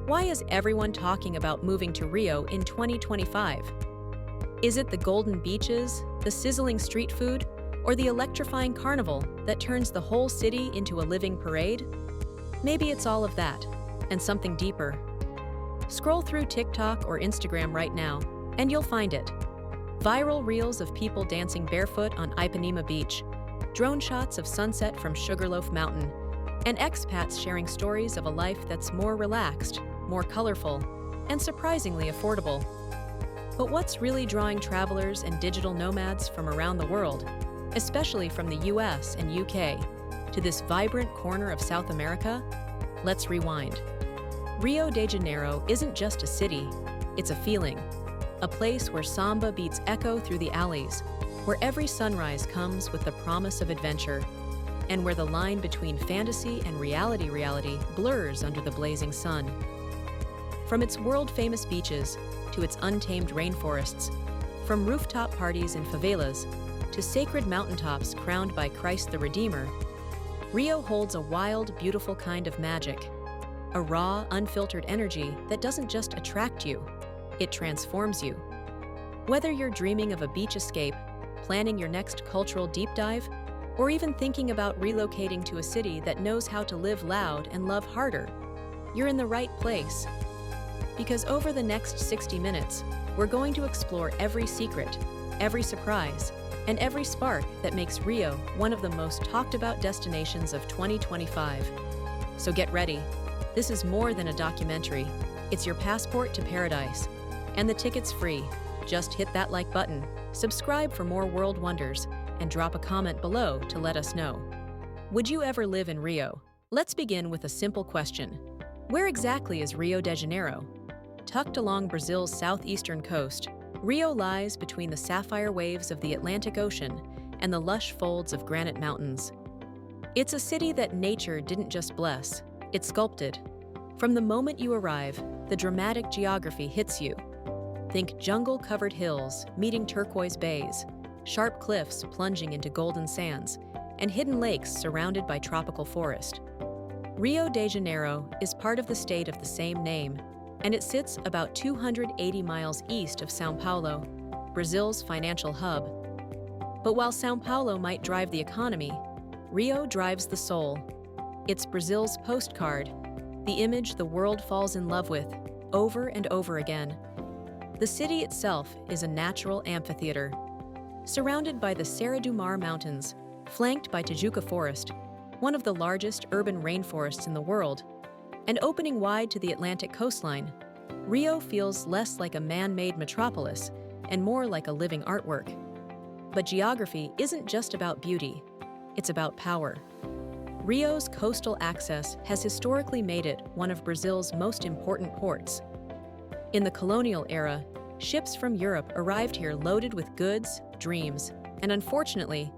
Why is everyone talking about moving to Rio in 2025? Is it the golden beaches, the sizzling street food, or the electrifying carnival that turns the whole city into a living parade? Maybe it's all of that, and something deeper. Scroll through TikTok or Instagram right now, and you'll find it. Viral reels of people dancing barefoot on Ipanema Beach, drone shots of sunset from Sugarloaf Mountain, and expats sharing stories of a life that's more relaxed, more colorful, and surprisingly affordable. But what's really drawing travelers and digital nomads from around the world, especially from the US and UK, to this vibrant corner of South America? Let's rewind. Rio de Janeiro isn't just a city, it's a feeling. A place where samba beats echo through the alleys, where every sunrise comes with the promise of adventure, and where the line between fantasy and reality blurs under the blazing sun. From its world-famous beaches to its untamed rainforests, from rooftop parties in favelas to sacred mountaintops crowned by Christ the Redeemer, Rio holds a wild, beautiful kind of magic, a raw, unfiltered energy that doesn't just attract you, it transforms you. Whether you're dreaming of a beach escape, planning your next cultural deep dive, or even thinking about relocating to a city that knows how to live loud and love harder, you're in the right place. Because over the next 60 minutes, we're going to explore every secret, every surprise, and every spark that makes Rio one of the most talked about destinations of 2025. So get ready. This is more than a documentary. It's your passport to paradise. And the ticket's free. Just hit that like button, subscribe for more world wonders, and drop a comment below to let us know. Would you ever live in Rio? Let's begin with a simple question. Where exactly is Rio de Janeiro? Tucked along Brazil's southeastern coast, Rio lies between the sapphire waves of the Atlantic Ocean and the lush folds of granite mountains. It's a city that nature didn't just bless, it sculpted. From the moment you arrive, the dramatic geography hits you. Think jungle-covered hills meeting turquoise bays, sharp cliffs plunging into golden sands, and hidden lakes surrounded by tropical forest. Rio de Janeiro is part of the state of the same name, and it sits about 280 miles east of São Paulo, Brazil's financial hub. But while São Paulo might drive the economy, Rio drives the soul. It's Brazil's postcard, the image the world falls in love with, over and over again. The city itself is a natural amphitheater. Surrounded by the Serra do Mar Mountains, flanked by Tijuca Forest, one of the largest urban rainforests in the world, and opening wide to the Atlantic coastline, Rio feels less like a man-made metropolis and more like a living artwork. But geography isn't just about beauty, it's about power. Rio's coastal access has historically made it one of Brazil's most important ports. In the colonial era, ships from Europe arrived here loaded with goods, dreams, and unfortunately,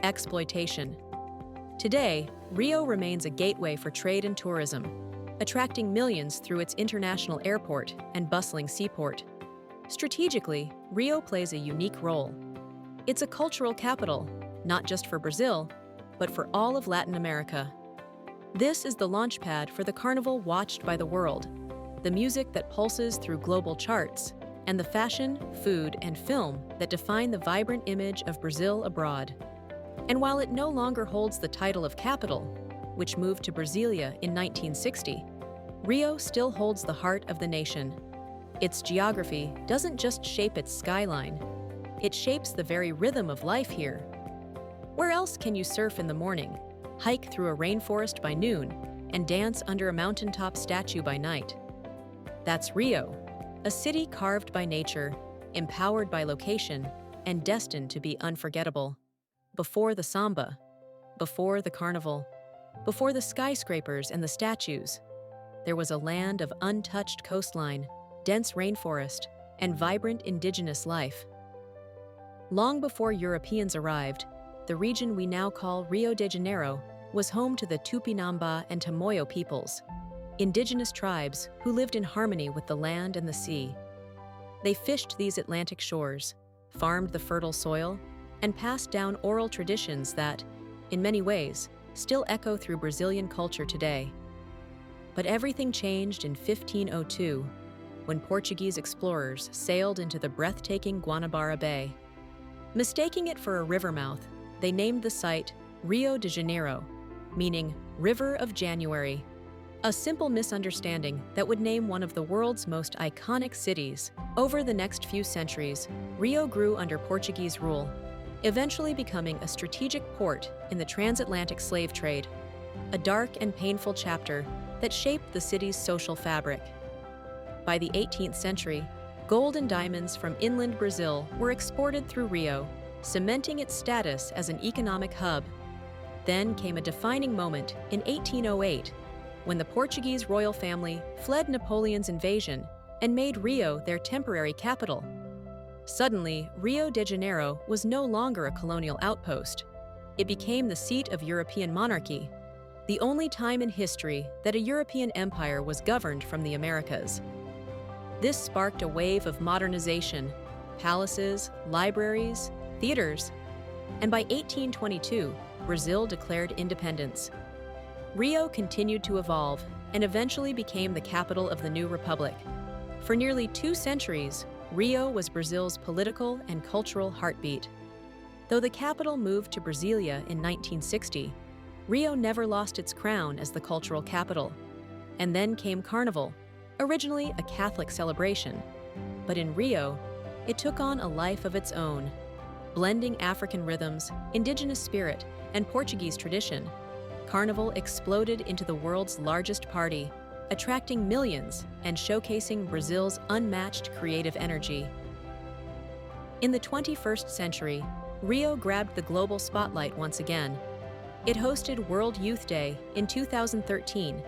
exploitation. Today, Rio remains a gateway for trade and tourism, attracting millions through its international airport and bustling seaport. Strategically, Rio plays a unique role. It's a cultural capital, not just for Brazil, but for all of Latin America. This is the launchpad for the carnival watched by the world, the music that pulses through global charts, and the fashion, food, and film that define the vibrant image of Brazil abroad. And while it no longer holds the title of capital, which moved to Brasilia in 1960, Rio still holds the heart of the nation. Its geography doesn't just shape its skyline, it shapes the very rhythm of life here. Where else can you surf in the morning, hike through a rainforest by noon, and dance under a mountaintop statue by night? That's Rio, a city carved by nature, empowered by location, and destined to be unforgettable. Before the samba, before the carnival, before the skyscrapers and the statues, there was a land of untouched coastline, dense rainforest, and vibrant indigenous life. Long before Europeans arrived, the region we now call Rio de Janeiro was home to the Tupinamba and Tamoyo peoples, indigenous tribes who lived in harmony with the land and the sea. They fished these Atlantic shores, farmed the fertile soil, and passed down oral traditions that, in many ways, still echo through Brazilian culture today. But everything changed in 1502, when Portuguese explorers sailed into the breathtaking Guanabara Bay. Mistaking it for a river mouth, they named the site Rio de Janeiro, meaning River of January, a simple misunderstanding that would name one of the world's most iconic cities. Over the next few centuries, Rio grew under Portuguese rule, eventually becoming a strategic port in the transatlantic slave trade, a dark and painful chapter that shaped the city's social fabric. By the 18th century, gold and diamonds from inland Brazil were exported through Rio, cementing its status as an economic hub. Then came a defining moment in 1808, when the Portuguese royal family fled Napoleon's invasion and made Rio their temporary capital. Suddenly, Rio de Janeiro was no longer a colonial outpost. It became the seat of European monarchy, the only time in history that a European empire was governed from the Americas. This sparked a wave of modernization: palaces, libraries, theaters, and by 1822, Brazil declared independence. Rio continued to evolve and eventually became the capital of the new republic. For nearly 2 centuries, Rio was Brazil's political and cultural heartbeat. Though the capital moved to Brasília in 1960, Rio never lost its crown as the cultural capital. And then came Carnival, originally a Catholic celebration. But in Rio, it took on a life of its own. Blending African rhythms, indigenous spirit, and Portuguese tradition, Carnival exploded into the world's largest party, attracting millions and showcasing Brazil's unmatched creative energy. In the 21st century, Rio grabbed the global spotlight once again. It hosted World Youth Day in 2013,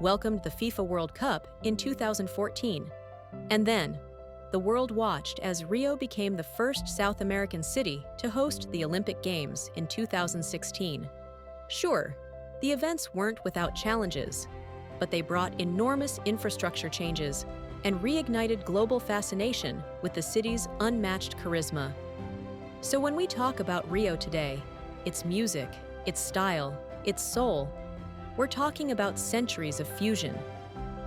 welcomed the FIFA World Cup in 2014, and then the world watched as Rio became the first South American city to host the Olympic Games in 2016. Sure, the events weren't without challenges, but they brought enormous infrastructure changes and reignited global fascination with the city's unmatched charisma. So when we talk about Rio today, its music, its style, its soul, we're talking about centuries of fusion,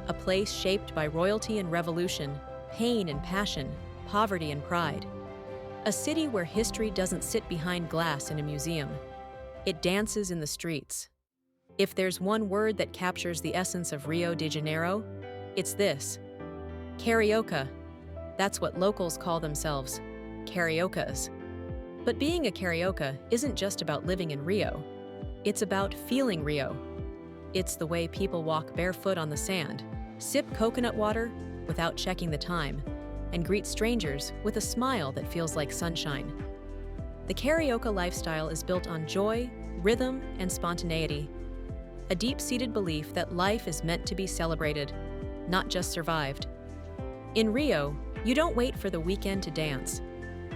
a place shaped by royalty and revolution, pain and passion, poverty and pride. A city where history doesn't sit behind glass in a museum. It dances in the streets. If there's one word that captures the essence of Rio de Janeiro, it's this: carioca. That's what locals call themselves, cariocas. But being a carioca isn't just about living in Rio. It's about feeling Rio. It's the way people walk barefoot on the sand, sip coconut water without checking the time, and greet strangers with a smile that feels like sunshine. The carioca lifestyle is built on joy, rhythm, and spontaneity, a deep-seated belief that life is meant to be celebrated, not just survived. In Rio, you don't wait for the weekend to dance.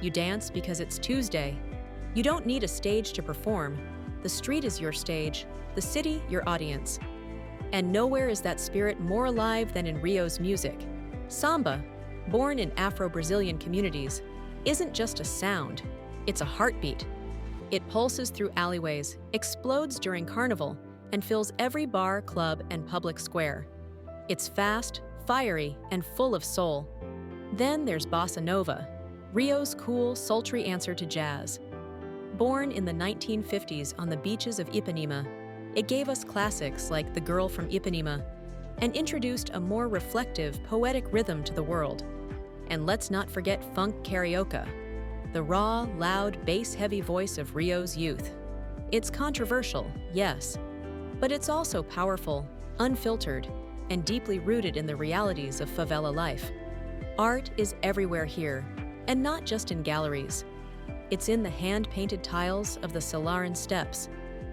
You dance because it's Tuesday. You don't need a stage to perform. The street is your stage, the city your audience. And nowhere is that spirit more alive than in Rio's music. Samba, born in Afro-Brazilian communities, isn't just a sound, it's a heartbeat. It pulses through alleyways, explodes during Carnival, and fills every bar, club, and public square. It's fast, fiery, and full of soul. Then there's Bossa Nova, Rio's cool, sultry answer to jazz. Born in the 1950s on the beaches of Ipanema, it gave us classics like The Girl from Ipanema and introduced a more reflective, poetic rhythm to the world. And let's not forget funk carioca, the raw, loud, bass-heavy voice of Rio's youth. It's controversial, yes, but it's also powerful, unfiltered, and deeply rooted in the realities of favela life. Art is everywhere here, and not just in galleries. It's in the hand-painted tiles of the Salaran steps,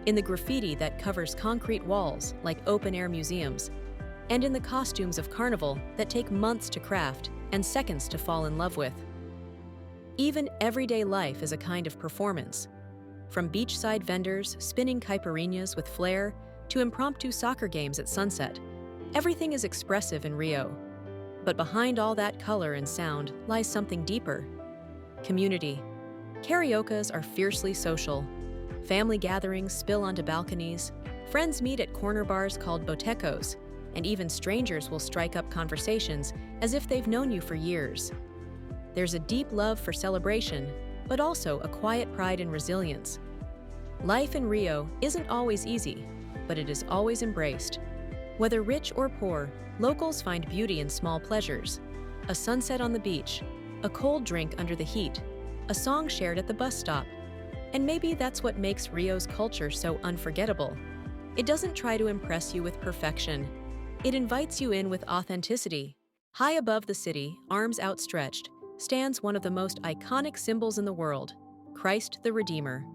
in the graffiti that covers concrete walls like open-air museums, and in the costumes of Carnival that take months to craft and seconds to fall in love with. Even everyday life is a kind of performance. From beachside vendors spinning caipirinhas with flair to impromptu soccer games at sunset, everything is expressive in Rio. But behind all that color and sound lies something deeper: community. Cariocas are fiercely social. Family gatherings spill onto balconies, friends meet at corner bars called botecos, and even strangers will strike up conversations as if they've known you for years. There's a deep love for celebration, but also a quiet pride in resilience. Life in Rio isn't always easy, but it is always embraced. Whether rich or poor, locals find beauty in small pleasures. A sunset on the beach, a cold drink under the heat, a song shared at the bus stop. And maybe that's what makes Rio's culture so unforgettable. It doesn't try to impress you with perfection. It invites you in with authenticity. High above the city, arms outstretched, stands one of the most iconic symbols in the world, Christ the Redeemer.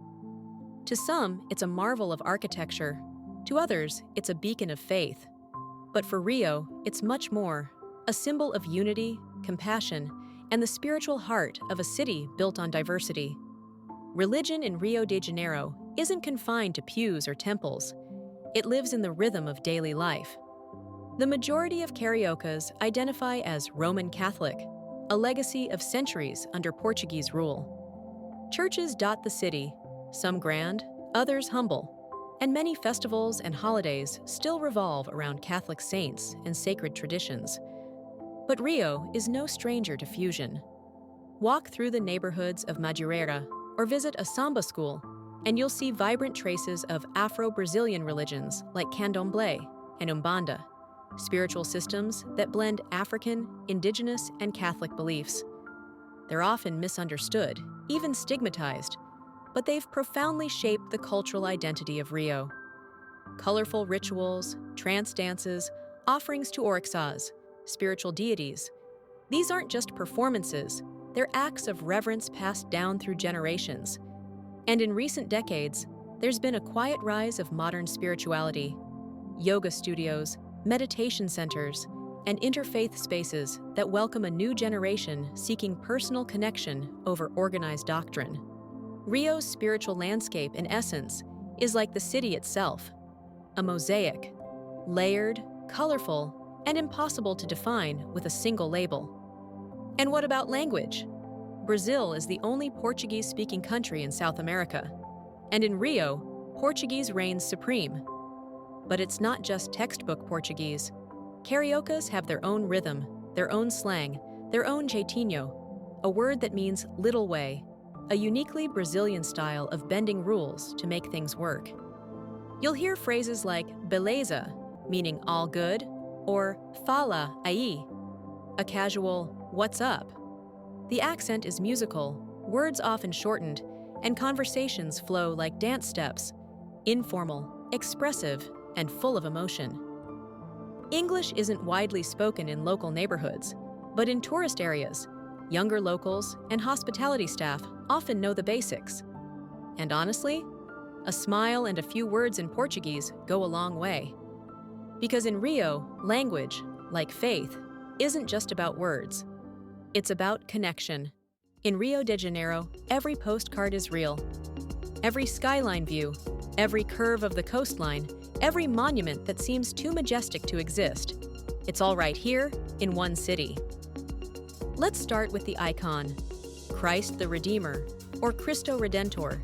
To some, it's a marvel of architecture. To others, it's a beacon of faith. But for Rio, it's much more, a symbol of unity, compassion, and the spiritual heart of a city built on diversity. Religion in Rio de Janeiro isn't confined to pews or temples. It lives in the rhythm of daily life. The majority of cariocas identify as Roman Catholic, a legacy of centuries under Portuguese rule. Churches dot the city, some grand, others humble, and many festivals and holidays still revolve around Catholic saints and sacred traditions. But Rio is no stranger to fusion. Walk through the neighborhoods of Madureira or visit a samba school, and you'll see vibrant traces of Afro-Brazilian religions like Candomblé and Umbanda, spiritual systems that blend African, Indigenous, and Catholic beliefs. They're often misunderstood, even stigmatized, but they've profoundly shaped the cultural identity of Rio. Colorful rituals, trance dances, offerings to Orixás, spiritual deities. These aren't just performances, they're acts of reverence passed down through generations. And in recent decades, there's been a quiet rise of modern spirituality. Yoga studios, meditation centers, and interfaith spaces that welcome a new generation seeking personal connection over organized doctrine. Rio's spiritual landscape, in essence, is like the city itself, a mosaic, layered, colorful, and impossible to define with a single label. And what about language? Brazil is the only Portuguese-speaking country in South America, and in Rio, Portuguese reigns supreme. But it's not just textbook Portuguese. Cariocas have their own rhythm, their own slang, their own jeitinho, a word that means little way, a uniquely Brazilian style of bending rules to make things work. You'll hear phrases like beleza, meaning all good, or fala aí, a casual what's up. The accent is musical, words often shortened, and conversations flow like dance steps, informal, expressive, and full of emotion. English isn't widely spoken in local neighborhoods, but in tourist areas, younger locals and hospitality staff often know the basics. And honestly, a smile and a few words in Portuguese go a long way. Because in Rio, language, like faith, isn't just about words. It's about connection. In Rio de Janeiro, every postcard is real. Every skyline view, every curve of the coastline, every monument that seems too majestic to exist. It's all right here, in one city. Let's start with the icon, Christ the Redeemer, or Cristo Redentor,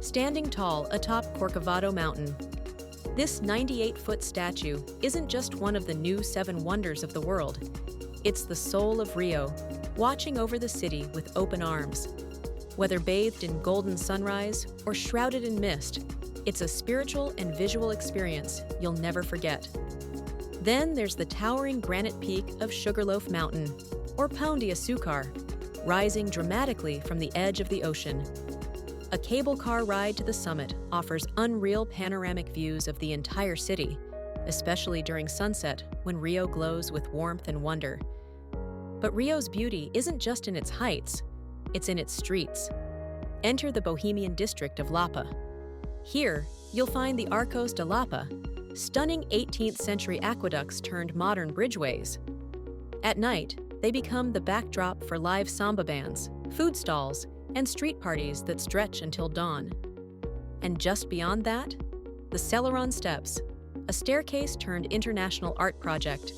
standing tall atop Corcovado Mountain. This 98-foot statue isn't just one of the new 7 wonders of the world. It's the soul of Rio, watching over the city with open arms. Whether bathed in golden sunrise or shrouded in mist, it's a spiritual and visual experience you'll never forget. Then there's the towering granite peak of Sugarloaf Mountain, or Pão de Açúcar, rising dramatically from the edge of the ocean. A cable car ride to the summit offers unreal panoramic views of the entire city, especially during sunset when Rio glows with warmth and wonder. But Rio's beauty isn't just in its heights, it's in its streets. Enter the Bohemian district of Lapa. Here, you'll find the Arcos de Lapa, stunning 18th century aqueducts turned modern bridgeways. At night, they become the backdrop for live samba bands, food stalls, and street parties that stretch until dawn. And just beyond that, the Celeron Steps, a staircase turned international art project.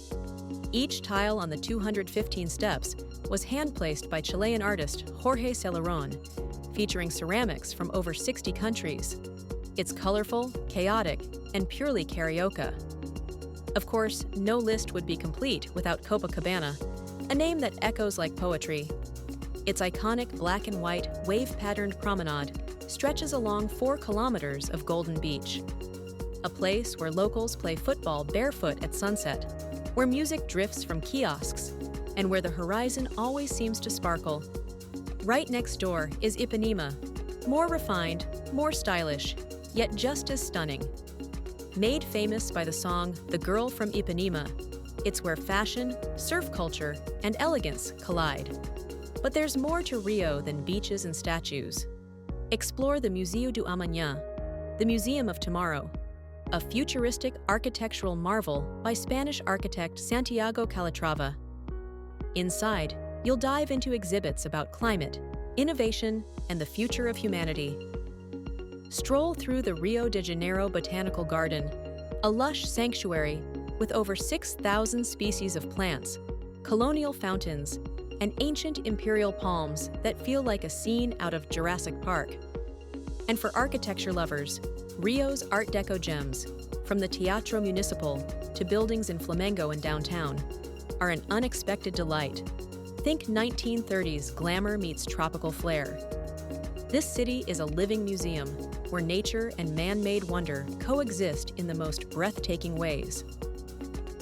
Each tile on the 215 steps was hand-placed by Chilean artist Jorge Celeron, featuring ceramics from over 60 countries. It's colorful, chaotic, and purely carioca. Of course, no list would be complete without Copacabana, a name that echoes like poetry. Its iconic black and white, wave-patterned promenade stretches along 4 kilometers of golden beach. A place where locals play football barefoot at sunset, where music drifts from kiosks, and where the horizon always seems to sparkle. Right next door is Ipanema, more refined, more stylish, yet just as stunning. Made famous by the song "The Girl from Ipanema," it's where fashion, surf culture, and elegance collide. But there's more to Rio than beaches and statues. Explore the Museu do Amanhã, the Museum of Tomorrow, a futuristic architectural marvel by Spanish architect Santiago Calatrava. Inside, you'll dive into exhibits about climate, innovation, and the future of humanity. Stroll through the Rio de Janeiro Botanical Garden, a lush sanctuary with over 6,000 species of plants, colonial fountains, and ancient imperial palms that feel like a scene out of Jurassic Park. And for architecture lovers, Rio's Art Deco gems, from the Teatro Municipal to buildings in Flamengo and downtown, are an unexpected delight. Think 1930s glamour meets tropical flair. This city is a living museum where nature and man-made wonder coexist in the most breathtaking ways.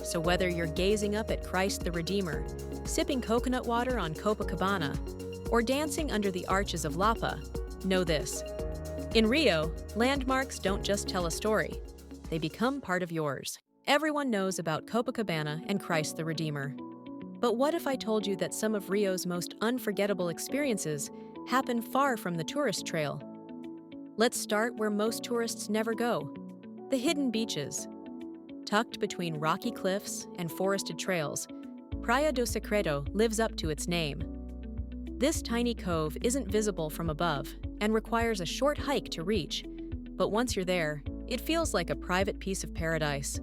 So whether you're gazing up at Christ the Redeemer, sipping coconut water on Copacabana, or dancing under the arches of Lapa, know this. In Rio, landmarks don't just tell a story, they become part of yours. Everyone knows about Copacabana and Christ the Redeemer. But what if I told you that some of Rio's most unforgettable experiences happen far from the tourist trail? Let's start where most tourists never go, the hidden beaches. Tucked between rocky cliffs and forested trails, Praia do Secreto lives up to its name. This tiny cove isn't visible from above and requires a short hike to reach, but once you're there, it feels like a private piece of paradise.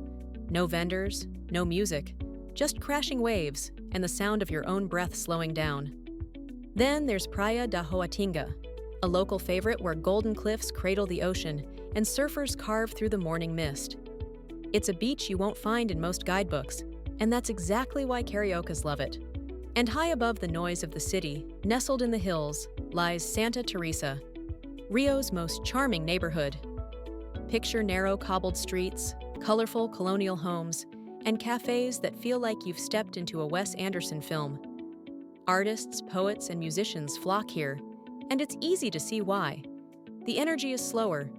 No vendors, no music, just crashing waves and the sound of your own breath slowing down. Then there's Praia da Hoatinga, a local favorite where golden cliffs cradle the ocean and surfers carve through the morning mist. It's a beach you won't find in most guidebooks, and that's exactly why Cariocas love it. And high above the noise of the city, nestled in the hills, lies Santa Teresa, Rio's most charming neighborhood. Picture narrow cobbled streets, colorful colonial homes, and cafes that feel like you've stepped into a Wes Anderson film. Artists, poets, and musicians flock here, and it's easy to see why. The energy is slower,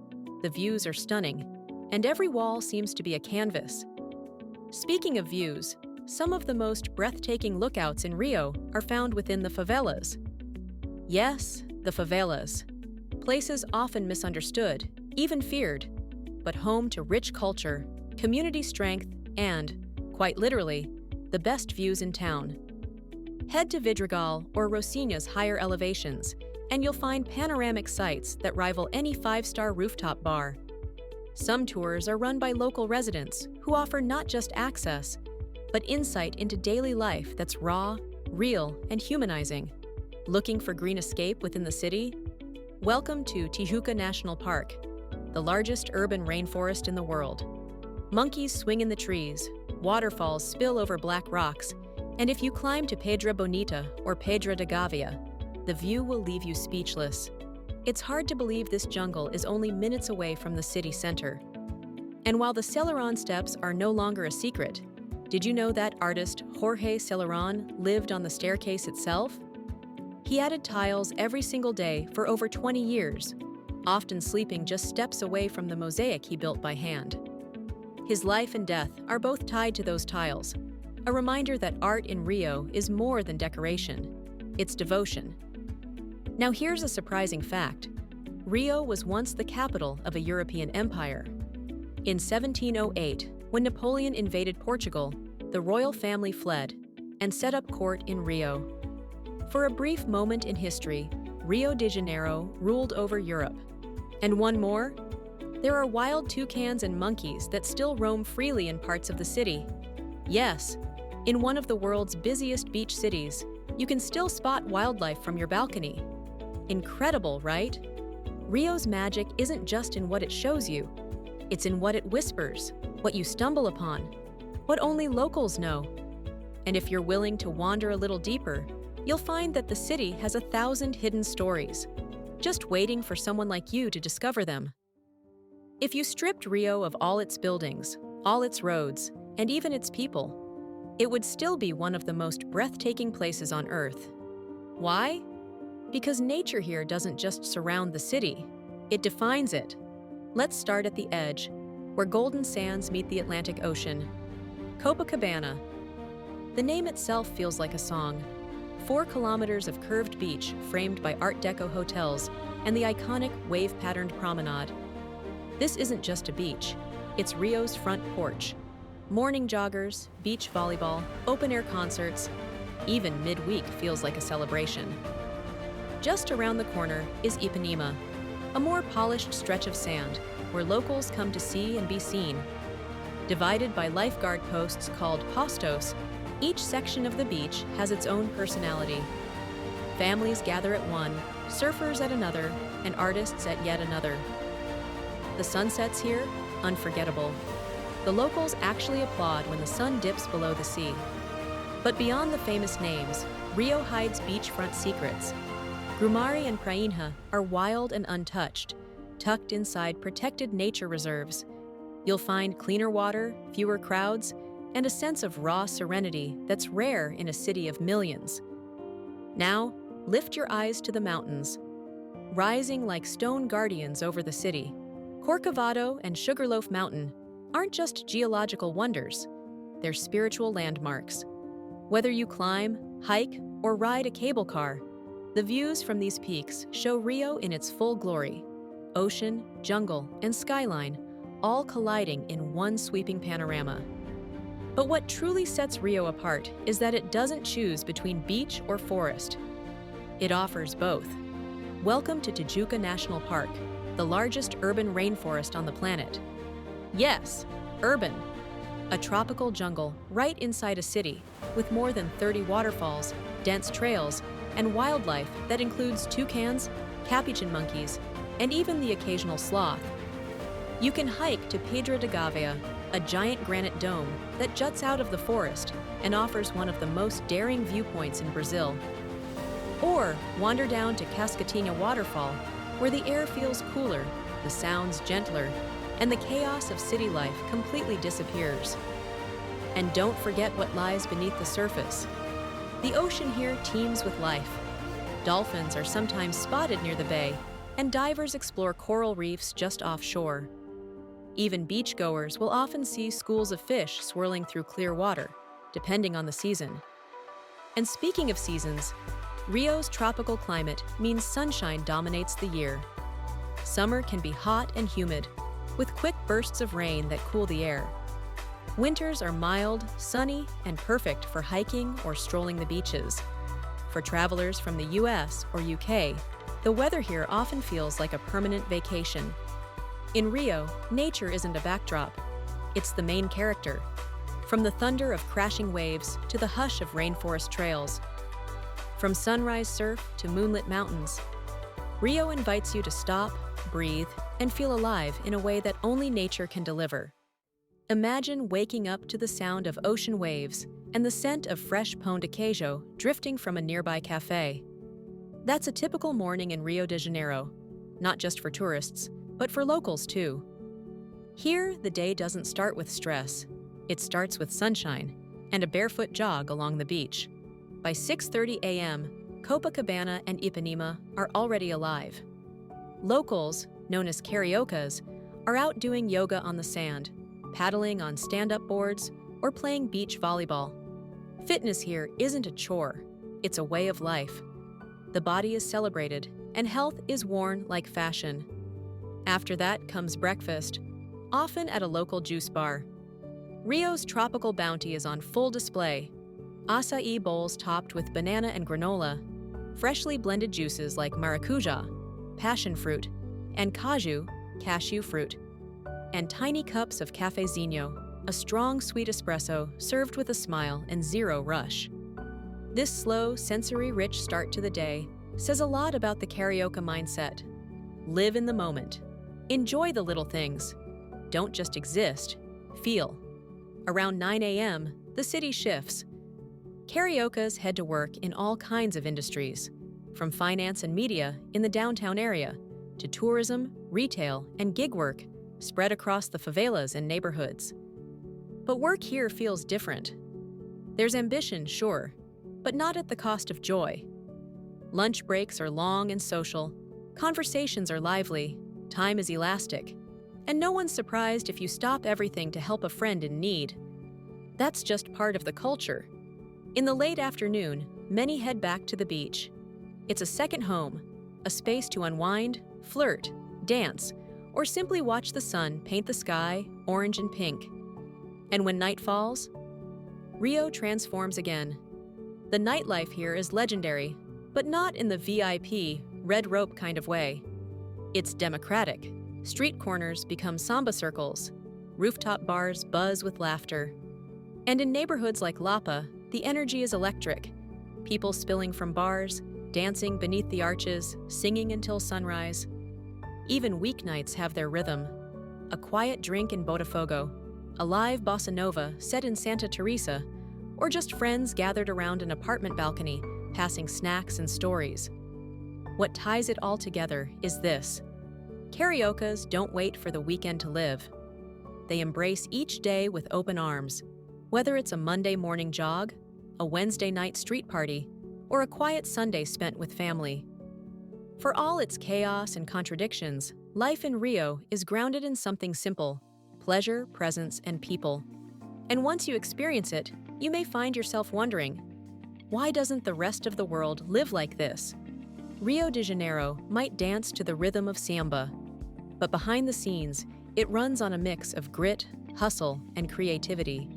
the views are stunning, and every wall seems to be a canvas. Speaking of views, some of the most breathtaking lookouts in Rio are found within the favelas. Yes, the favelas. Places often misunderstood, even feared, but home to rich culture, community strength, and, quite literally, the best views in town. Head to Vidregal or Rocinha's higher elevations, and you'll find panoramic sights that rival any 5-star rooftop bar. Some tours are run by local residents who offer not just access, but insight into daily life that's raw, real, and humanizing. Looking for green escape within the city? Welcome to Tijuca National Park, the largest urban rainforest in the world. Monkeys swing in the trees, waterfalls spill over black rocks, and if you climb to Pedra Bonita or Pedra de Gavia, the view will leave you speechless. It's hard to believe this jungle is only minutes away from the city center. And while the Celeron steps are no longer a secret, did you know that artist Jorge Celeron lived on the staircase itself? He added tiles every single day for over 20 years, often sleeping just steps away from the mosaic he built by hand. His life and death are both tied to those tiles, a reminder that art in Rio is more than decoration, it's devotion. Now here's a surprising fact. Rio was once the capital of a European empire. In 1708, when Napoleon invaded Portugal, the royal family fled and set up court in Rio. For a brief moment in history, Rio de Janeiro ruled over Europe. And one more? There are wild toucans and monkeys that still roam freely in parts of the city. Yes, in one of the world's busiest beach cities, you can still spot wildlife from your balcony. Incredible, right? Rio's magic isn't just in what it shows you. It's in what it whispers, what you stumble upon. what only locals know. And if you're willing to wander a little deeper, you'll find that the city has 1,000 hidden stories, just waiting for someone like you to discover them. If you stripped Rio of all its buildings, all its roads, and even its people, it would still be one of the most breathtaking places on Earth. Why? Because nature here doesn't just surround the city, it defines it. Let's start at the edge, where golden sands meet the Atlantic Ocean. Copacabana. The name itself feels like a song. 4 kilometers of curved beach framed by Art Deco hotels and the iconic wave-patterned promenade. This isn't just a beach, it's Rio's front porch. Morning joggers, beach volleyball, open-air concerts, even midweek feels like a celebration. Just around the corner is Ipanema, a more polished stretch of sand where locals come to see and be seen. Divided by lifeguard posts called postos, each section of the beach has its own personality. Families gather at one, surfers at another, and artists at yet another. The sunsets here, unforgettable. The locals actually applaud when the sun dips below the sea. But beyond the famous names, Rio hides beachfront secrets. Grumari and Prainha are wild and untouched, tucked inside protected nature reserves. You'll find cleaner water, fewer crowds, and a sense of raw serenity that's rare in a city of millions. Now, lift your eyes to the mountains. Rising like stone guardians over the city, Corcovado and Sugarloaf Mountain aren't just geological wonders, they're spiritual landmarks. Whether you climb, hike, or ride a cable car, the views from these peaks show Rio in its full glory. Ocean, jungle, and skyline, all colliding in one sweeping panorama. But what truly sets Rio apart is that it doesn't choose between beach or forest. It offers both. Welcome to Tijuca National Park, the largest urban rainforest on the planet. Yes, urban. A tropical jungle right inside a city with more than 30 waterfalls, dense trails, and wildlife that includes toucans, capuchin monkeys, and even the occasional sloth. You can hike to Pedra de Gavea, a giant granite dome that juts out of the forest and offers one of the most daring viewpoints in Brazil. Or wander down to Cascatinha Waterfall, where the air feels cooler, the sounds gentler, and the chaos of city life completely disappears. And don't forget what lies beneath the surface. The ocean here teems with life. Dolphins are sometimes spotted near the bay, and divers explore coral reefs just offshore. Even beachgoers will often see schools of fish swirling through clear water, depending on the season. And speaking of seasons, Rio's tropical climate means sunshine dominates the year. Summer can be hot and humid, with quick bursts of rain that cool the air. Winters are mild, sunny, and perfect for hiking or strolling the beaches. For travelers from the US or UK, the weather here often feels like a permanent vacation. In Rio, nature isn't a backdrop. It's the main character. From the thunder of crashing waves to the hush of rainforest trails. From sunrise surf to moonlit mountains, Rio invites you to stop, breathe, and feel alive in a way that only nature can deliver. Imagine waking up to the sound of ocean waves and the scent of fresh pão de queijo drifting from a nearby cafe. That's a typical morning in Rio de Janeiro, not just for tourists, but for locals too. Here, the day doesn't start with stress. It starts with sunshine and a barefoot jog along the beach. By 6:30 a.m., Copacabana and Ipanema are already alive. Locals, known as cariocas, are out doing yoga on the sand, paddling on stand-up boards, or playing beach volleyball. Fitness here isn't a chore, it's a way of life. The body is celebrated, and health is worn like fashion. After that comes breakfast, often at a local juice bar. Rio's tropical bounty is on full display. Acai bowls topped with banana and granola, freshly blended juices like maracuja, passion fruit, and cashew fruit, and tiny cups of cafezinho, a strong sweet espresso served with a smile and zero rush. This slow, sensory-rich start to the day says a lot about the carioca mindset. Live in the moment. Enjoy the little things. Don't just exist, feel. Around 9 a.m., the city shifts. Cariocas head to work in all kinds of industries, from finance and media in the downtown area to tourism, retail, and gig work spread across the favelas and neighborhoods. But work here feels different. There's ambition, sure, but not at the cost of joy. Lunch breaks are long and social, conversations are lively, time is elastic, and no one's surprised if you stop everything to help a friend in need. That's just part of the culture. In the late afternoon, many head back to the beach. It's a second home, a space to unwind, flirt, dance, or simply watch the sun paint the sky orange and pink. And when night falls, Rio transforms again. The nightlife here is legendary, but not in the VIP, red rope kind of way. It's democratic. Street corners become samba circles. Rooftop bars buzz with laughter. And in neighborhoods like Lapa, the energy is electric. People spilling from bars, dancing beneath the arches, singing until sunrise. Even weeknights have their rhythm. A quiet drink in Botafogo, a live bossa nova set in Santa Teresa, or just friends gathered around an apartment balcony, passing snacks and stories. What ties it all together is this: Cariocas don't wait for the weekend to live. They embrace each day with open arms, whether it's a Monday morning jog, a Wednesday night street party, or a quiet Sunday spent with family. For all its chaos and contradictions, life in Rio is grounded in something simple: pleasure, presence, and people. And once you experience it, you may find yourself wondering, why doesn't the rest of the world live like this? Rio de Janeiro might dance to the rhythm of samba, but behind the scenes, it runs on a mix of grit, hustle, and creativity.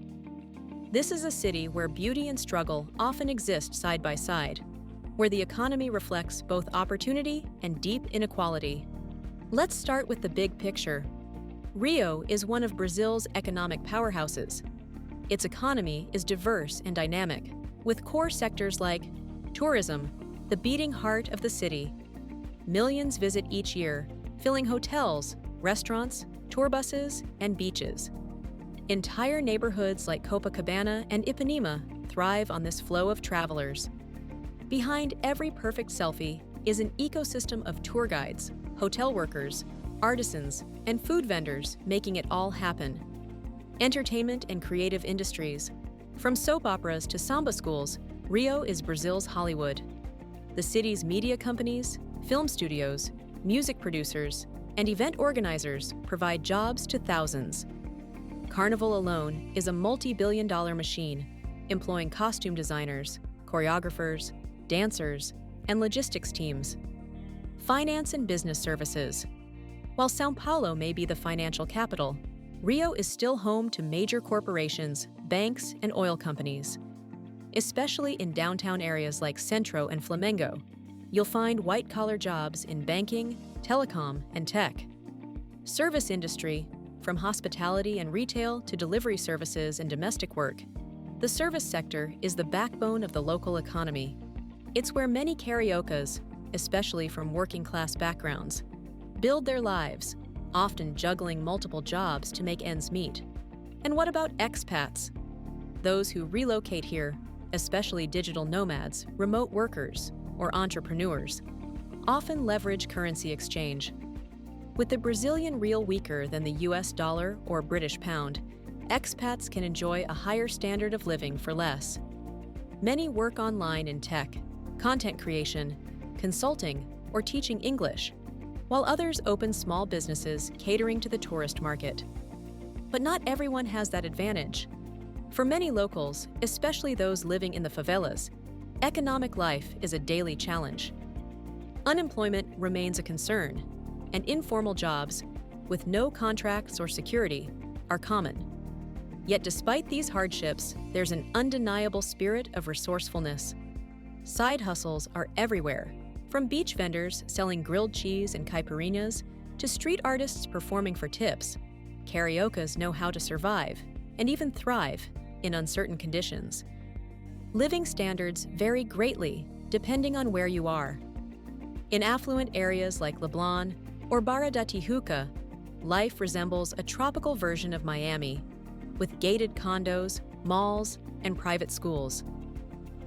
This is a city where beauty and struggle often exist side by side, where the economy reflects both opportunity and deep inequality. Let's start with the big picture. Rio is one of Brazil's economic powerhouses. Its economy is diverse and dynamic, with core sectors like tourism, the beating heart of the city. Millions visit each year, filling hotels, restaurants, tour buses, and beaches. Entire neighborhoods like Copacabana and Ipanema thrive on this flow of travelers. Behind every perfect selfie is an ecosystem of tour guides, hotel workers, artisans, and food vendors making it all happen. Entertainment and creative industries. From soap operas to samba schools, Rio is Brazil's Hollywood. The city's media companies, film studios, music producers, and event organizers provide jobs to thousands. Carnival alone is a multi-billion-dollar machine, employing costume designers, choreographers, dancers, and logistics teams. Finance and business services. While São Paulo may be the financial capital, Rio is still home to major corporations, banks, and oil companies. Especially in downtown areas like Centro and Flamengo, you'll find white-collar jobs in banking, telecom, and tech. Service industry, from hospitality and retail to delivery services and domestic work, the service sector is the backbone of the local economy. It's where many Cariocas, especially from working-class backgrounds, build their lives, often juggling multiple jobs to make ends meet. And what about expats? Those who relocate here, especially digital nomads, remote workers, or entrepreneurs, often leverage currency exchange. With the Brazilian real weaker than the US dollar or British pound, expats can enjoy a higher standard of living for less. Many work online in tech, content creation, consulting, or teaching English, while others open small businesses catering to the tourist market. But not everyone has that advantage. For many locals, especially those living in the favelas, economic life is a daily challenge. Unemployment remains a concern, and informal jobs, with no contracts or security, are common. Yet despite these hardships, there's an undeniable spirit of resourcefulness. Side hustles are everywhere, from beach vendors selling grilled cheese and caipirinhas to street artists performing for tips. Cariocas know how to survive and even thrive in uncertain conditions. Living standards vary greatly depending on where you are. In affluent areas like Leblon or Barra da Tijuca, life resembles a tropical version of Miami. with gated condos, malls, and private schools.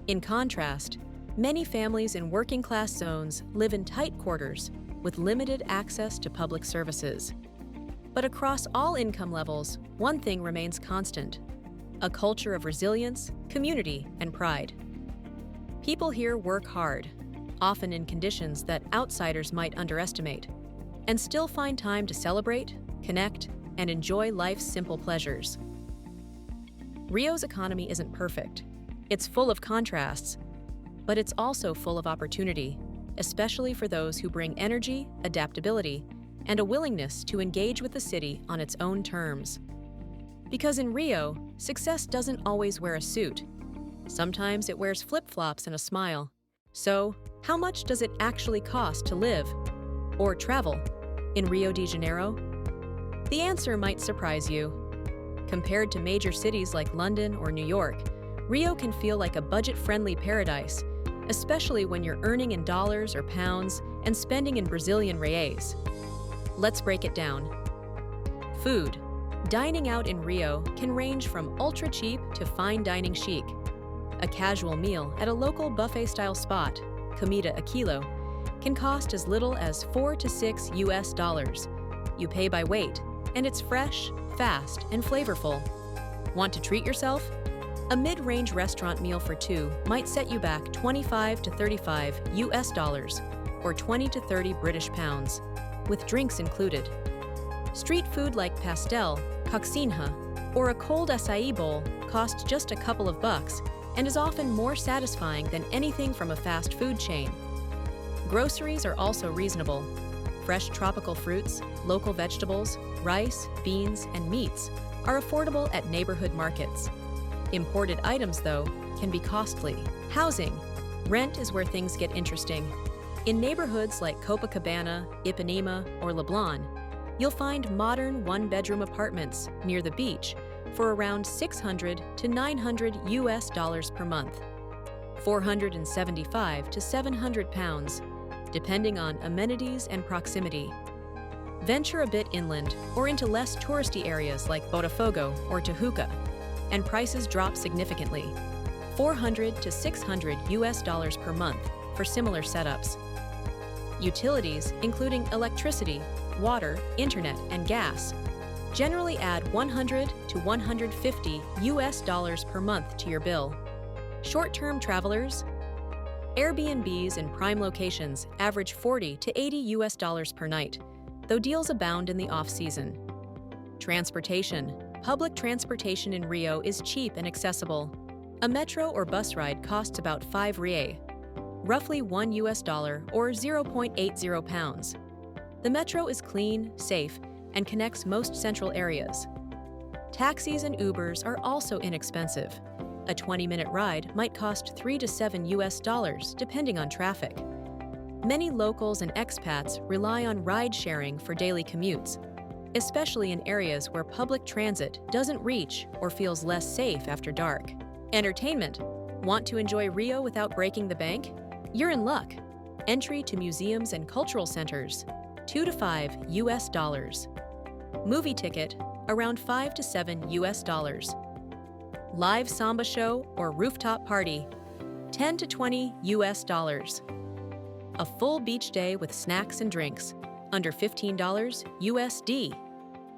In contrast, many families in working-class zones live in tight quarters with limited access to public services. But across all income levels, one thing remains constant: a culture of resilience, community, and pride. People here work hard, often in conditions that outsiders might underestimate, and still find time to celebrate, connect, and enjoy life's simple pleasures. Rio's economy isn't perfect. It's full of contrasts, but it's also full of opportunity, especially for those who bring energy, adaptability, and a willingness to engage with the city on its own terms. Because in Rio, success doesn't always wear a suit. Sometimes it wears flip-flops and a smile. So, how much does it actually cost to live or travel in Rio de Janeiro? The answer might surprise you. Compared to major cities like London or New York, Rio can feel like a budget-friendly paradise, especially when you're earning in dollars or pounds and spending in Brazilian reais. Let's break it down. Food. Dining out in Rio can range from ultra-cheap to fine dining chic. A casual meal at a local buffet-style spot, comida a kilo, can cost as little as $4 to $6. You pay by weight, and it's fresh, fast, and flavorful. Want to treat yourself? A mid-range restaurant meal for two might set you back $25 to $35 or 20 to 30 British pounds, with drinks included. Street food like pastel, coccinha, or a cold acai bowl costs just a couple of bucks and is often more satisfying than anything from a fast food chain. Groceries are also reasonable. Fresh tropical fruits, local vegetables, rice, beans, and meats are affordable at neighborhood markets. Imported items, though, can be costly. Housing. Rent is where things get interesting. In neighborhoods like Copacabana, Ipanema, or Leblon, you'll find modern one-bedroom apartments near the beach for around $600 to $900 per month, 475 to 700 pounds, depending on amenities and proximity. Venture a bit inland or into less touristy areas like Botafogo or Tijuca, and prices drop significantly, $400 to $600 per month for similar setups. Utilities, including electricity, water, internet, and gas, generally add $100 to $150 per month to your bill. Short-term travelers, Airbnbs in prime locations average $40 to $80 per night, though deals abound in the off-season. Transportation. Public transportation in Rio is cheap and accessible. A metro or bus ride costs about 5 reais, roughly $1 or 0.80 pounds. The metro is clean, safe, and connects most central areas. Taxis and Ubers are also inexpensive. A 20-minute ride might cost $3 to $7 depending on traffic. Many locals and expats rely on ride-sharing for daily commutes, especially in areas where public transit doesn't reach or feels less safe after dark. Entertainment. Want to enjoy Rio without breaking the bank? You're in luck. Entry to museums and cultural centers, $2 to $5. Movie ticket, around $5 to $7. Live samba show or rooftop party, $10 to $20. A full beach day with snacks and drinks, under $15 USD.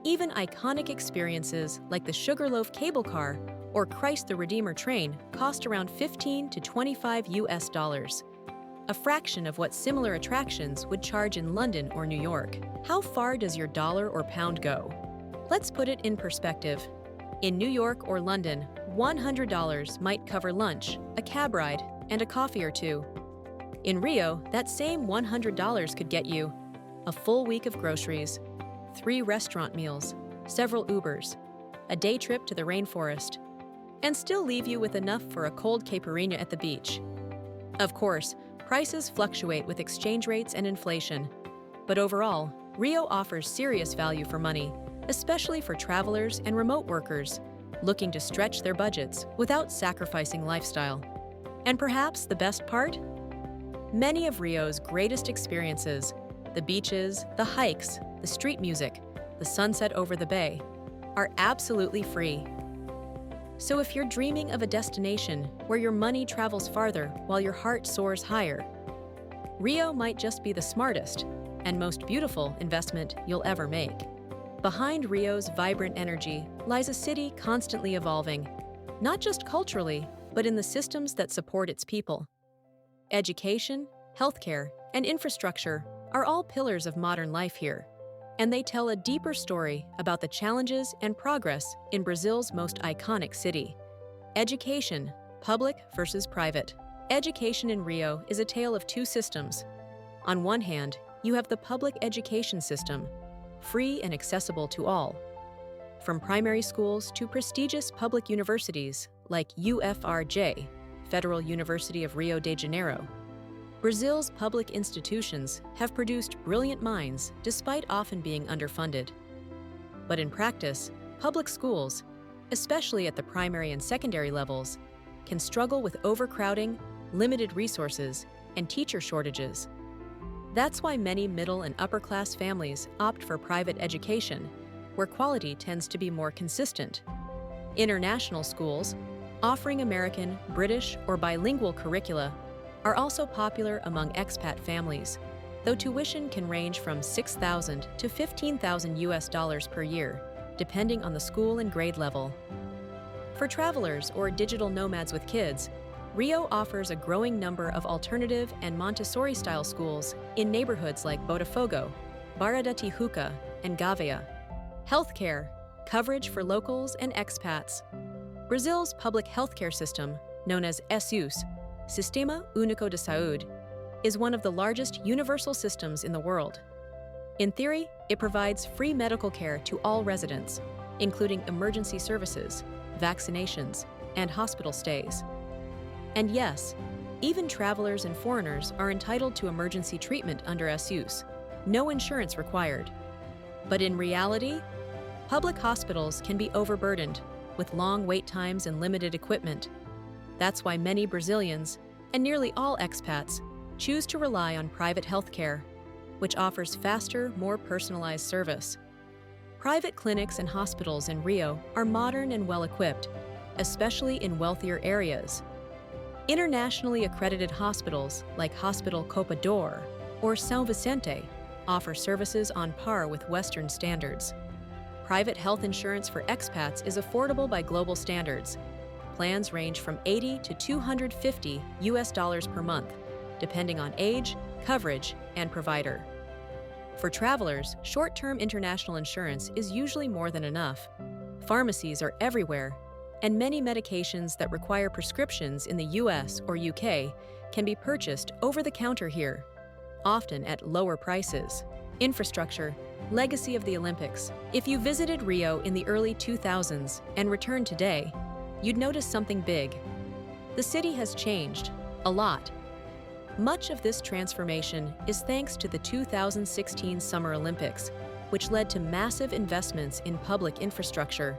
Even iconic experiences like the Sugarloaf cable car or Christ the Redeemer train cost around $15 to $25, a fraction of what similar attractions would charge in London or New York. How far does your dollar or pound go? Let's put it in perspective. In New York or London, $100 might cover lunch, a cab ride, and a coffee or two. In Rio, that same $100 could get you a full week of groceries, 3 restaurant meals, several Ubers, a day trip to the rainforest, and still leave you with enough for a cold caipirinha at the beach. Of course, prices fluctuate with exchange rates and inflation, but overall, Rio offers serious value for money, especially for travelers and remote workers looking to stretch their budgets without sacrificing lifestyle. And perhaps the best part? Many of Rio's greatest experiences, the beaches, the hikes, the street music, the sunset over the bay, are absolutely free. So if you're dreaming of a destination where your money travels farther while your heart soars higher, Rio might just be the smartest and most beautiful investment you'll ever make. Behind Rio's vibrant energy lies a city constantly evolving, not just culturally, but in the systems that support its people. Education, healthcare, and infrastructure are all pillars of modern life here, and they tell a deeper story about the challenges and progress in Brazil's most iconic city. Education, public versus private. Education in Rio is a tale of two systems. On one hand, you have the public education system, free and accessible to all. From primary schools to prestigious public universities like UFRJ, Federal University of Rio de Janeiro. Brazil's public institutions have produced brilliant minds despite often being underfunded. But in practice, public schools, especially at the primary and secondary levels, can struggle with overcrowding, limited resources, and teacher shortages. That's why many middle and upper-class families opt for private education, where quality tends to be more consistent. International schools, offering American, British, or bilingual curricula, are also popular among expat families, though tuition can range from $6,000 to $15,000 per year, depending on the school and grade level. For travelers or digital nomads with kids, Rio offers a growing number of alternative and Montessori-style schools in neighborhoods like Botafogo, Barra da Tijuca, and Gavea. Healthcare, coverage for locals and expats. Brazil's public healthcare system, known as SUS, Sistema Único de Saúde, is one of the largest universal systems in the world. In theory, it provides free medical care to all residents, including emergency services, vaccinations, and hospital stays. And yes, even travelers and foreigners are entitled to emergency treatment under SUS, no insurance required. But in reality, public hospitals can be overburdened with long wait times and limited equipment. That's why many Brazilians, and nearly all expats, choose to rely on private healthcare, which offers faster, more personalized service. Private clinics and hospitals in Rio are modern and well-equipped, especially in wealthier areas. Internationally accredited hospitals like Hospital Copa d'Or or São Vicente offer services on par with Western standards. Private health insurance for expats is affordable by global standards. Plans range from $80 to $250 per month, depending on age, coverage, and provider. For travelers, short-term international insurance is usually more than enough. Pharmacies are everywhere, and many medications that require prescriptions in the US or UK can be purchased over the counter here, often at lower prices. Infrastructure, legacy of the Olympics. If you visited Rio in the early 2000s and returned today, you'd notice something big. The city has changed, a lot. Much of this transformation is thanks to the 2016 Summer Olympics, which led to massive investments in public infrastructure.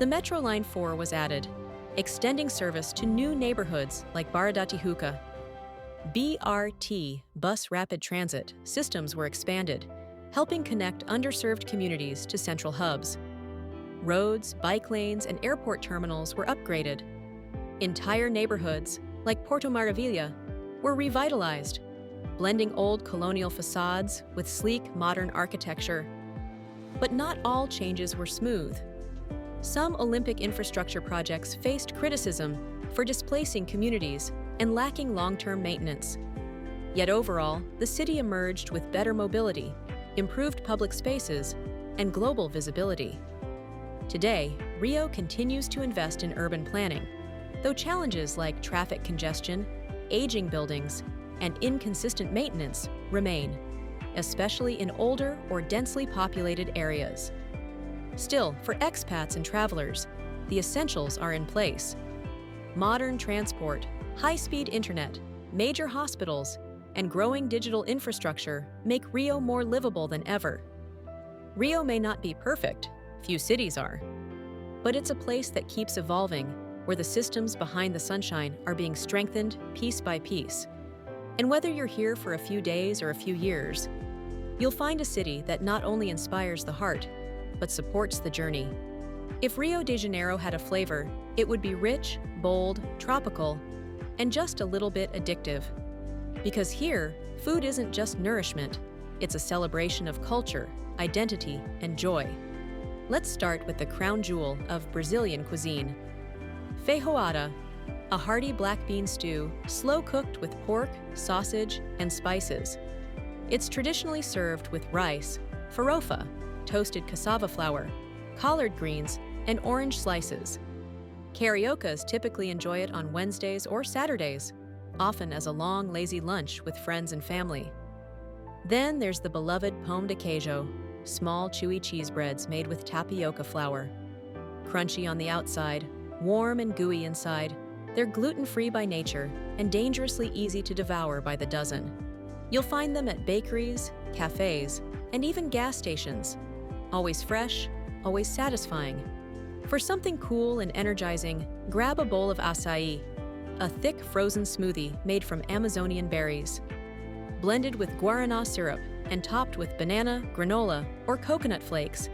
The Metro Line 4 was added, extending service to new neighborhoods like Barra da Tijuca. BRT, bus rapid transit, systems were expanded, helping connect underserved communities to central hubs. Roads, bike lanes, and airport terminals were upgraded. Entire neighborhoods, like Porto Maravilha, were revitalized, blending old colonial facades with sleek, modern architecture. But not all changes were smooth. Some Olympic infrastructure projects faced criticism for displacing communities and lacking long-term maintenance. Yet overall, the city emerged with better mobility, improved public spaces, and global visibility. Today, Rio continues to invest in urban planning, though challenges like traffic congestion, aging buildings, and inconsistent maintenance remain, especially in older or densely populated areas. Still, for expats and travelers, the essentials are in place. Modern transport, high-speed internet, major hospitals, and growing digital infrastructure make Rio more livable than ever. Rio may not be perfect, few cities are, but it's a place that keeps evolving, where the systems behind the sunshine are being strengthened piece by piece. And whether you're here for a few days or a few years, you'll find a city that not only inspires the heart, but supports the journey. If Rio de Janeiro had a flavor, it would be rich, bold, tropical, and just a little bit addictive. Because here, food isn't just nourishment, it's a celebration of culture, identity, and joy. Let's start with the crown jewel of Brazilian cuisine. Feijoada, a hearty black bean stew, slow-cooked with pork, sausage, and spices. It's traditionally served with rice, farofa, toasted cassava flour, collard greens, and orange slices. Cariocas typically enjoy it on Wednesdays or Saturdays, often as a long, lazy lunch with friends and family. Then there's the beloved pão de queijo, small, chewy cheese breads made with tapioca flour. Crunchy on the outside, warm and gooey inside, they're gluten-free by nature and dangerously easy to devour by the dozen. You'll find them at bakeries, cafes, and even gas stations. Always fresh, always satisfying. For something cool and energizing, grab a bowl of açaí, a thick frozen smoothie made from Amazonian berries. Blended with guaraná syrup and topped with banana, granola, or coconut flakes,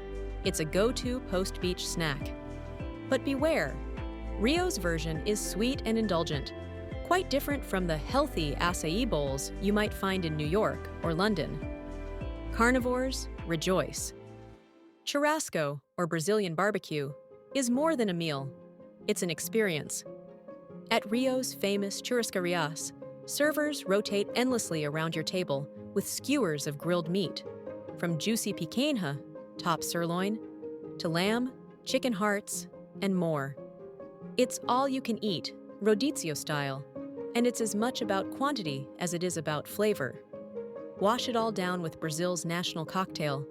it's a go-to post-beach snack. But beware, Rio's version is sweet and indulgent, quite different from the healthy açaí bowls you might find in New York or London. Carnivores, rejoice. Churrasco, or Brazilian barbecue, is more than a meal. It's an experience. At Rio's famous churrascarias, servers rotate endlessly around your table with skewers of grilled meat, from juicy picanha, top sirloin, to lamb, chicken hearts, and more. It's all you can eat, rodizio style, and it's as much about quantity as it is about flavor. Wash it all down with Brazil's national cocktail,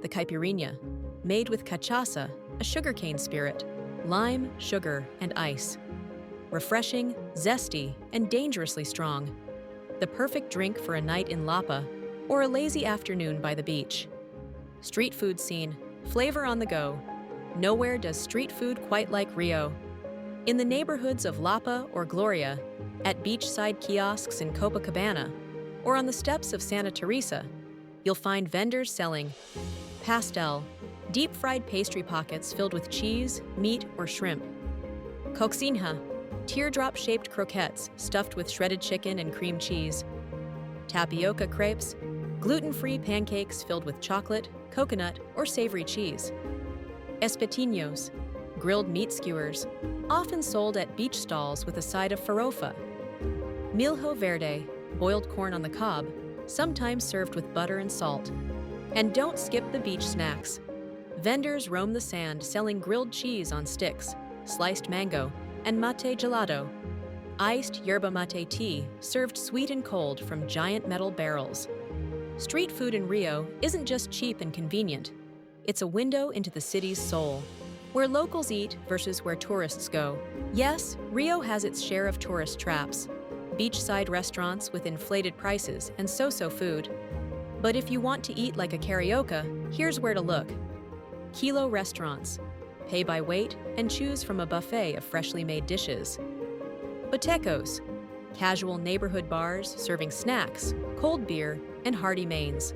the caipirinha, made with cachaça, a sugarcane spirit, lime, sugar, and ice. Refreshing, zesty, and dangerously strong. The perfect drink for a night in Lapa or a lazy afternoon by the beach. Street food scene, flavor on the go. Nowhere does street food quite like Rio. In the neighborhoods of Lapa or Gloria, at beachside kiosks in Copacabana, or on the steps of Santa Teresa, you'll find vendors selling pastel, deep-fried pastry pockets filled with cheese, meat, or shrimp. Coccinha, teardrop-shaped croquettes stuffed with shredded chicken and cream cheese. Tapioca crepes, gluten-free pancakes filled with chocolate, coconut, or savory cheese. Espetinhos, grilled meat skewers, often sold at beach stalls with a side of farofa. Milho verde, boiled corn on the cob, sometimes served with butter and salt. And don't skip the beach snacks. Vendors roam the sand selling grilled cheese on sticks, sliced mango, and mate gelado, iced yerba mate tea served sweet and cold from giant metal barrels. Street food in Rio isn't just cheap and convenient. It's a window into the city's soul, where locals eat versus where tourists go. Yes, Rio has its share of tourist traps, beachside restaurants with inflated prices and so-so food. But if you want to eat like a carioca, here's where to look. Kilo restaurants. Pay by weight and choose from a buffet of freshly made dishes. Botecos. Casual neighborhood bars serving snacks, cold beer, and hearty mains.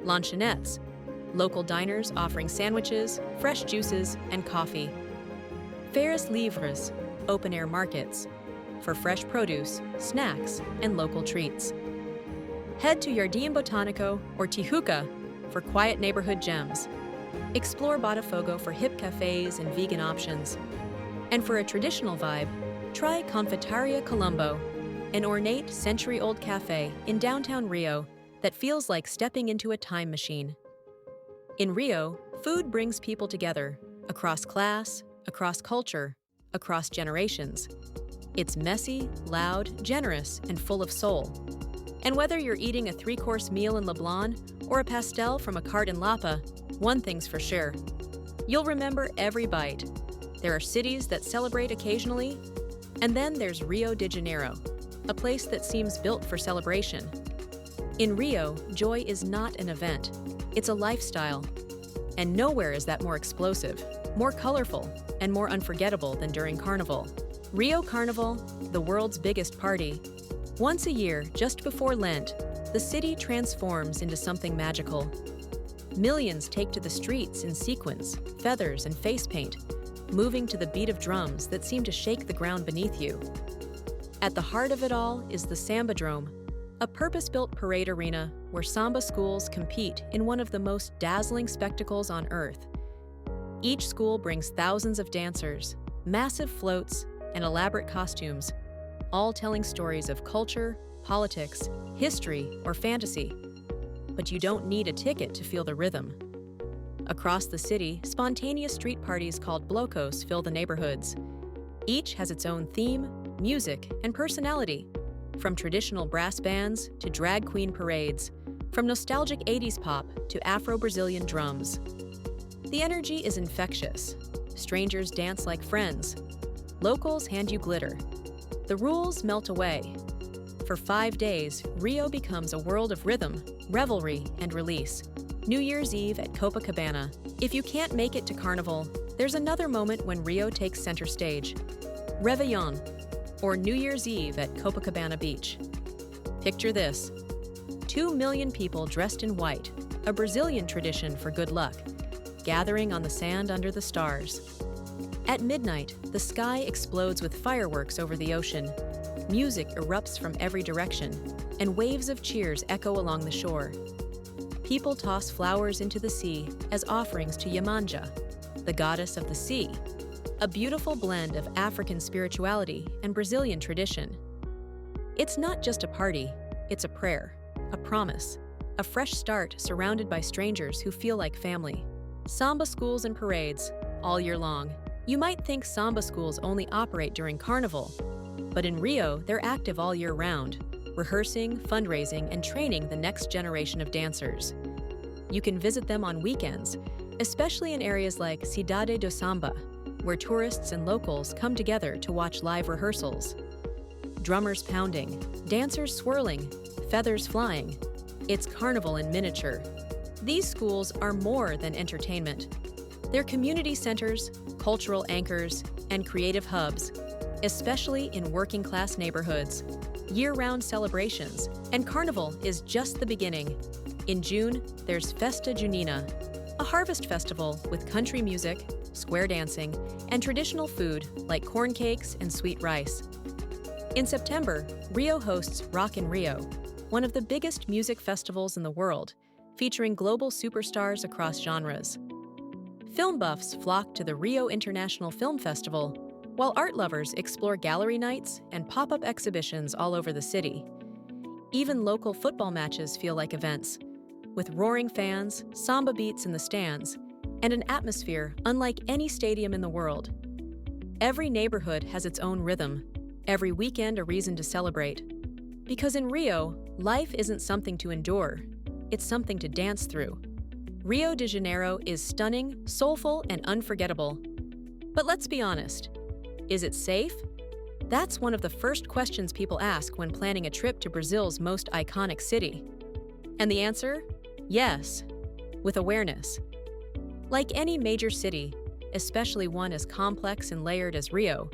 Lanchonettes. Local diners offering sandwiches, fresh juices, and coffee. Feiras livres. Open-air markets. For fresh produce, snacks, and local treats. Head to Jardim Botanico or Tijuca for quiet neighborhood gems. Explore Botafogo for hip cafes and vegan options. And for a traditional vibe, try Confeitaria Colombo, an ornate century-old cafe in downtown Rio that feels like stepping into a time machine. In Rio, food brings people together, across class, across culture, across generations. It's messy, loud, generous, and full of soul. And whether you're eating a 3-course meal in Leblon or a pastel from a cart in Lapa, one thing's for sure. You'll remember every bite. There are cities that celebrate occasionally, and then there's Rio de Janeiro, a place that seems built for celebration. In Rio, joy is not an event, it's a lifestyle. And nowhere is that more explosive, more colorful, and more unforgettable than during Carnival. Rio Carnival, the world's biggest party. Once a year, just before Lent, the city transforms into something magical. Millions take to the streets in sequins, feathers, and face paint, moving to the beat of drums that seem to shake the ground beneath you. At the heart of it all is the Sambadrome, a purpose-built parade arena where samba schools compete in one of the most dazzling spectacles on earth. Each school brings thousands of dancers, massive floats, and elaborate costumes, all telling stories of culture, politics, history, or fantasy. But you don't need a ticket to feel the rhythm. Across the city, spontaneous street parties called blocos fill the neighborhoods. Each has its own theme, music, and personality, from traditional brass bands to drag queen parades, from nostalgic 80s pop to Afro-Brazilian drums. The energy is infectious. Strangers dance like friends. Locals hand you glitter. The rules melt away. For 5 days, Rio becomes a world of rhythm, revelry, and release. New Year's Eve at Copacabana. If you can't make it to Carnival, there's another moment when Rio takes center stage. Réveillon, or New Year's Eve at Copacabana Beach. Picture this: 2 million people dressed in white, a Brazilian tradition for good luck, gathering on the sand under the stars. At midnight, the sky explodes with fireworks over the ocean. Music erupts from every direction, and waves of cheers echo along the shore. People toss flowers into the sea as offerings to Yemanja, the goddess of the sea, a beautiful blend of African spirituality and Brazilian tradition. It's not just a party, it's a prayer, a promise, a fresh start surrounded by strangers who feel like family. Samba schools and parades, all year long. You might think samba schools only operate during Carnival, but in Rio, they're active all year round, rehearsing, fundraising, and training the next generation of dancers. You can visit them on weekends, especially in areas like Cidade do Samba, where tourists and locals come together to watch live rehearsals. Drummers pounding, dancers swirling, feathers flying. It's Carnival in miniature. These schools are more than entertainment. They're community centers, cultural anchors, and creative hubs, especially in working-class neighborhoods. Year-round celebrations, and Carnival is just the beginning. In June, there's Festa Junina, a harvest festival with country music, square dancing, and traditional food like corn cakes and sweet rice. In September, Rio hosts Rock in Rio, one of the biggest music festivals in the world, featuring global superstars across genres. Film buffs flock to the Rio International Film Festival, while art lovers explore gallery nights and pop-up exhibitions all over the city. Even local football matches feel like events, with roaring fans, samba beats in the stands, and an atmosphere unlike any stadium in the world. Every neighborhood has its own rhythm, every weekend a reason to celebrate. Because in Rio, life isn't something to endure, it's something to dance through. Rio de Janeiro is stunning, soulful, and unforgettable. But let's be honest, is it safe? That's one of the first questions people ask when planning a trip to Brazil's most iconic city. And the answer? Yes, with awareness. Like any major city, especially one as complex and layered as Rio,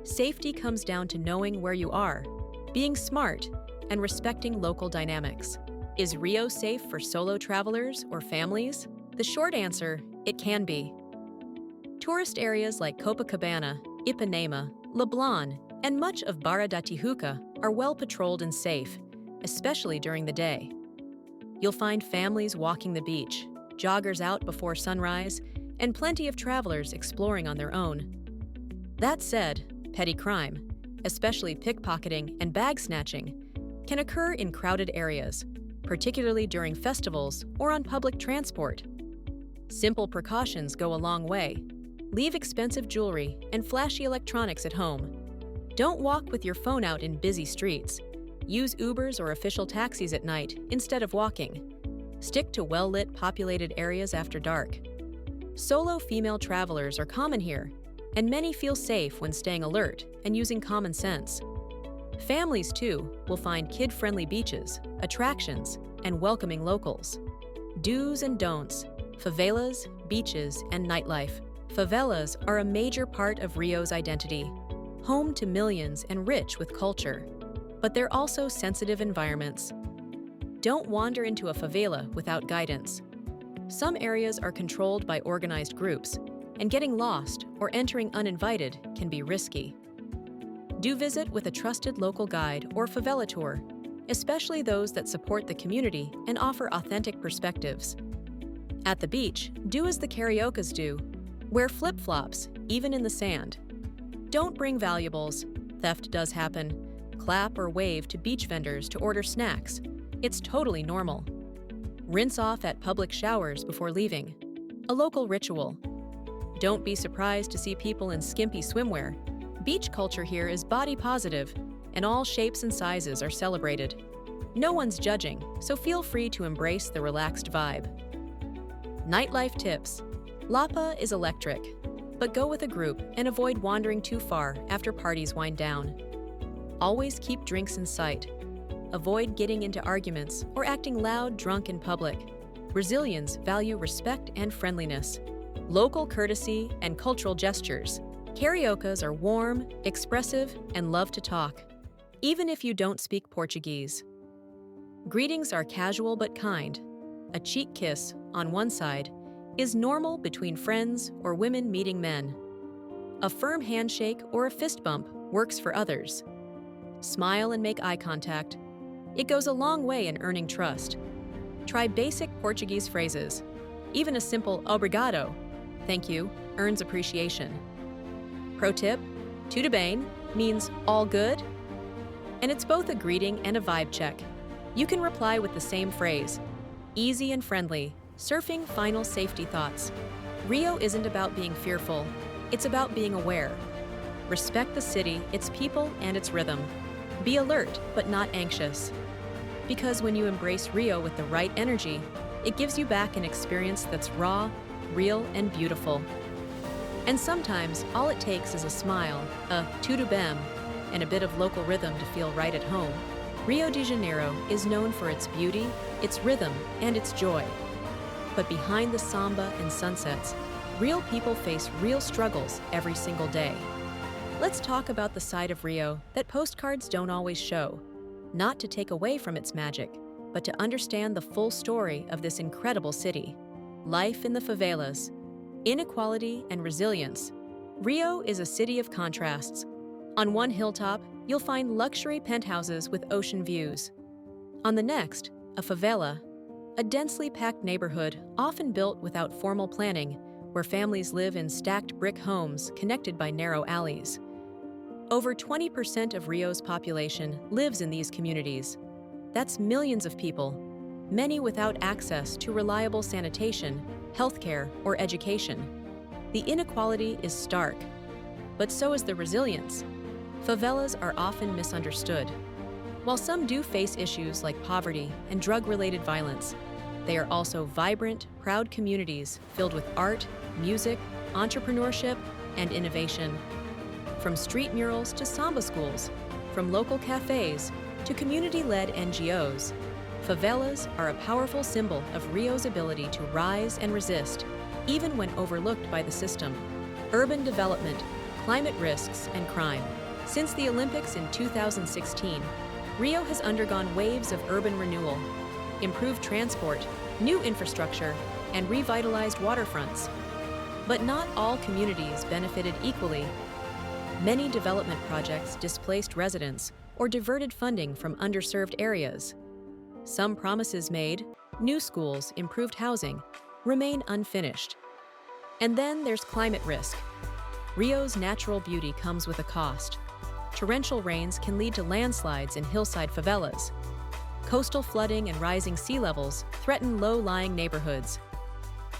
safety comes down to knowing where you are, being smart, and respecting local dynamics. Is Rio safe for solo travelers or families? The short answer, it can be. Tourist areas like Copacabana, Ipanema, Leblon, and much of Barra da Tijuca are well patrolled and safe, especially during the day. You'll find families walking the beach, joggers out before sunrise, and plenty of travelers exploring on their own. That said, petty crime, especially pickpocketing and bag snatching, can occur in crowded areas, particularly during festivals or on public transport. Simple precautions go a long way. Leave expensive jewelry and flashy electronics at home. Don't walk with your phone out in busy streets. Use Ubers or official taxis at night instead of walking. Stick to well-lit, populated areas after dark. Solo female travelers are common here, and many feel safe when staying alert and using common sense. Families, too, will find kid-friendly beaches, attractions, and welcoming locals. Do's and don'ts: favelas, beaches, and nightlife. Favelas are a major part of Rio's identity, home to millions and rich with culture. But they're also sensitive environments. Don't wander into a favela without guidance. Some areas are controlled by organized groups, and getting lost or entering uninvited can be risky. Do visit with a trusted local guide or favela tour, especially those that support the community and offer authentic perspectives. At the beach, do as the Cariocas do. Wear flip-flops, even in the sand. Don't bring valuables. Theft does happen. Clap or wave to beach vendors to order snacks. It's totally normal. Rinse off at public showers before leaving. A local ritual. Don't be surprised to see people in skimpy swimwear. Beach culture here is body positive, and all shapes and sizes are celebrated. No one's judging, so feel free to embrace the relaxed vibe. Nightlife tips. Lapa is electric, but go with a group and avoid wandering too far after parties wind down. Always keep drinks in sight. Avoid getting into arguments or acting loud drunk in public. Brazilians value respect and friendliness, local courtesy, and cultural gestures. Cariocas are warm, expressive, and love to talk, even if you don't speak Portuguese. Greetings are casual but kind. A cheek kiss, on one side, is normal between friends or women meeting men. A firm handshake or a fist bump works for others. Smile and make eye contact. It goes a long way in earning trust. Try basic Portuguese phrases. Even a simple obrigado, thank you, earns appreciation. Pro tip, tudo bem means all good, and it's both a greeting and a vibe check. You can reply with the same phrase. Easy and friendly, surfing final safety thoughts. Rio isn't about being fearful, it's about being aware. Respect the city, its people, and its rhythm. Be alert, but not anxious. Because when you embrace Rio with the right energy, it gives you back an experience that's raw, real, and beautiful. And sometimes, all it takes is a smile, a tudo bem, and a bit of local rhythm to feel right at home. Rio de Janeiro is known for its beauty, its rhythm, and its joy. But behind the samba and sunsets, real people face real struggles every single day. Let's talk about the side of Rio that postcards don't always show. Not to take away from its magic, but to understand the full story of this incredible city. Life in the favelas, inequality and resilience. Rio is a city of contrasts. On one hilltop, you'll find luxury penthouses with ocean views. On the next, a favela, a densely packed neighborhood often built without formal planning, where families live in stacked brick homes connected by narrow alleys. Over 20% of Rio's population lives in these communities. That's millions of people, many without access to reliable sanitation, healthcare, or education. The inequality is stark, but so is the resilience. Favelas are often misunderstood. While some do face issues like poverty and drug-related violence, they are also vibrant, proud communities filled with art, music, entrepreneurship, and innovation. From street murals to samba schools, from local cafes to community-led NGOs, favelas are a powerful symbol of Rio's ability to rise and resist, even when overlooked by the system. Urban development, climate risks, and crime. Since the Olympics in 2016, Rio has undergone waves of urban renewal, improved transport, new infrastructure, and revitalized waterfronts. But not all communities benefited equally. Many development projects displaced residents or diverted funding from underserved areas. Some promises made, new schools, improved housing, remain unfinished. And then there's climate risk. Rio's natural beauty comes with a cost. Torrential rains can lead to landslides in hillside favelas. Coastal flooding and rising sea levels threaten low-lying neighborhoods.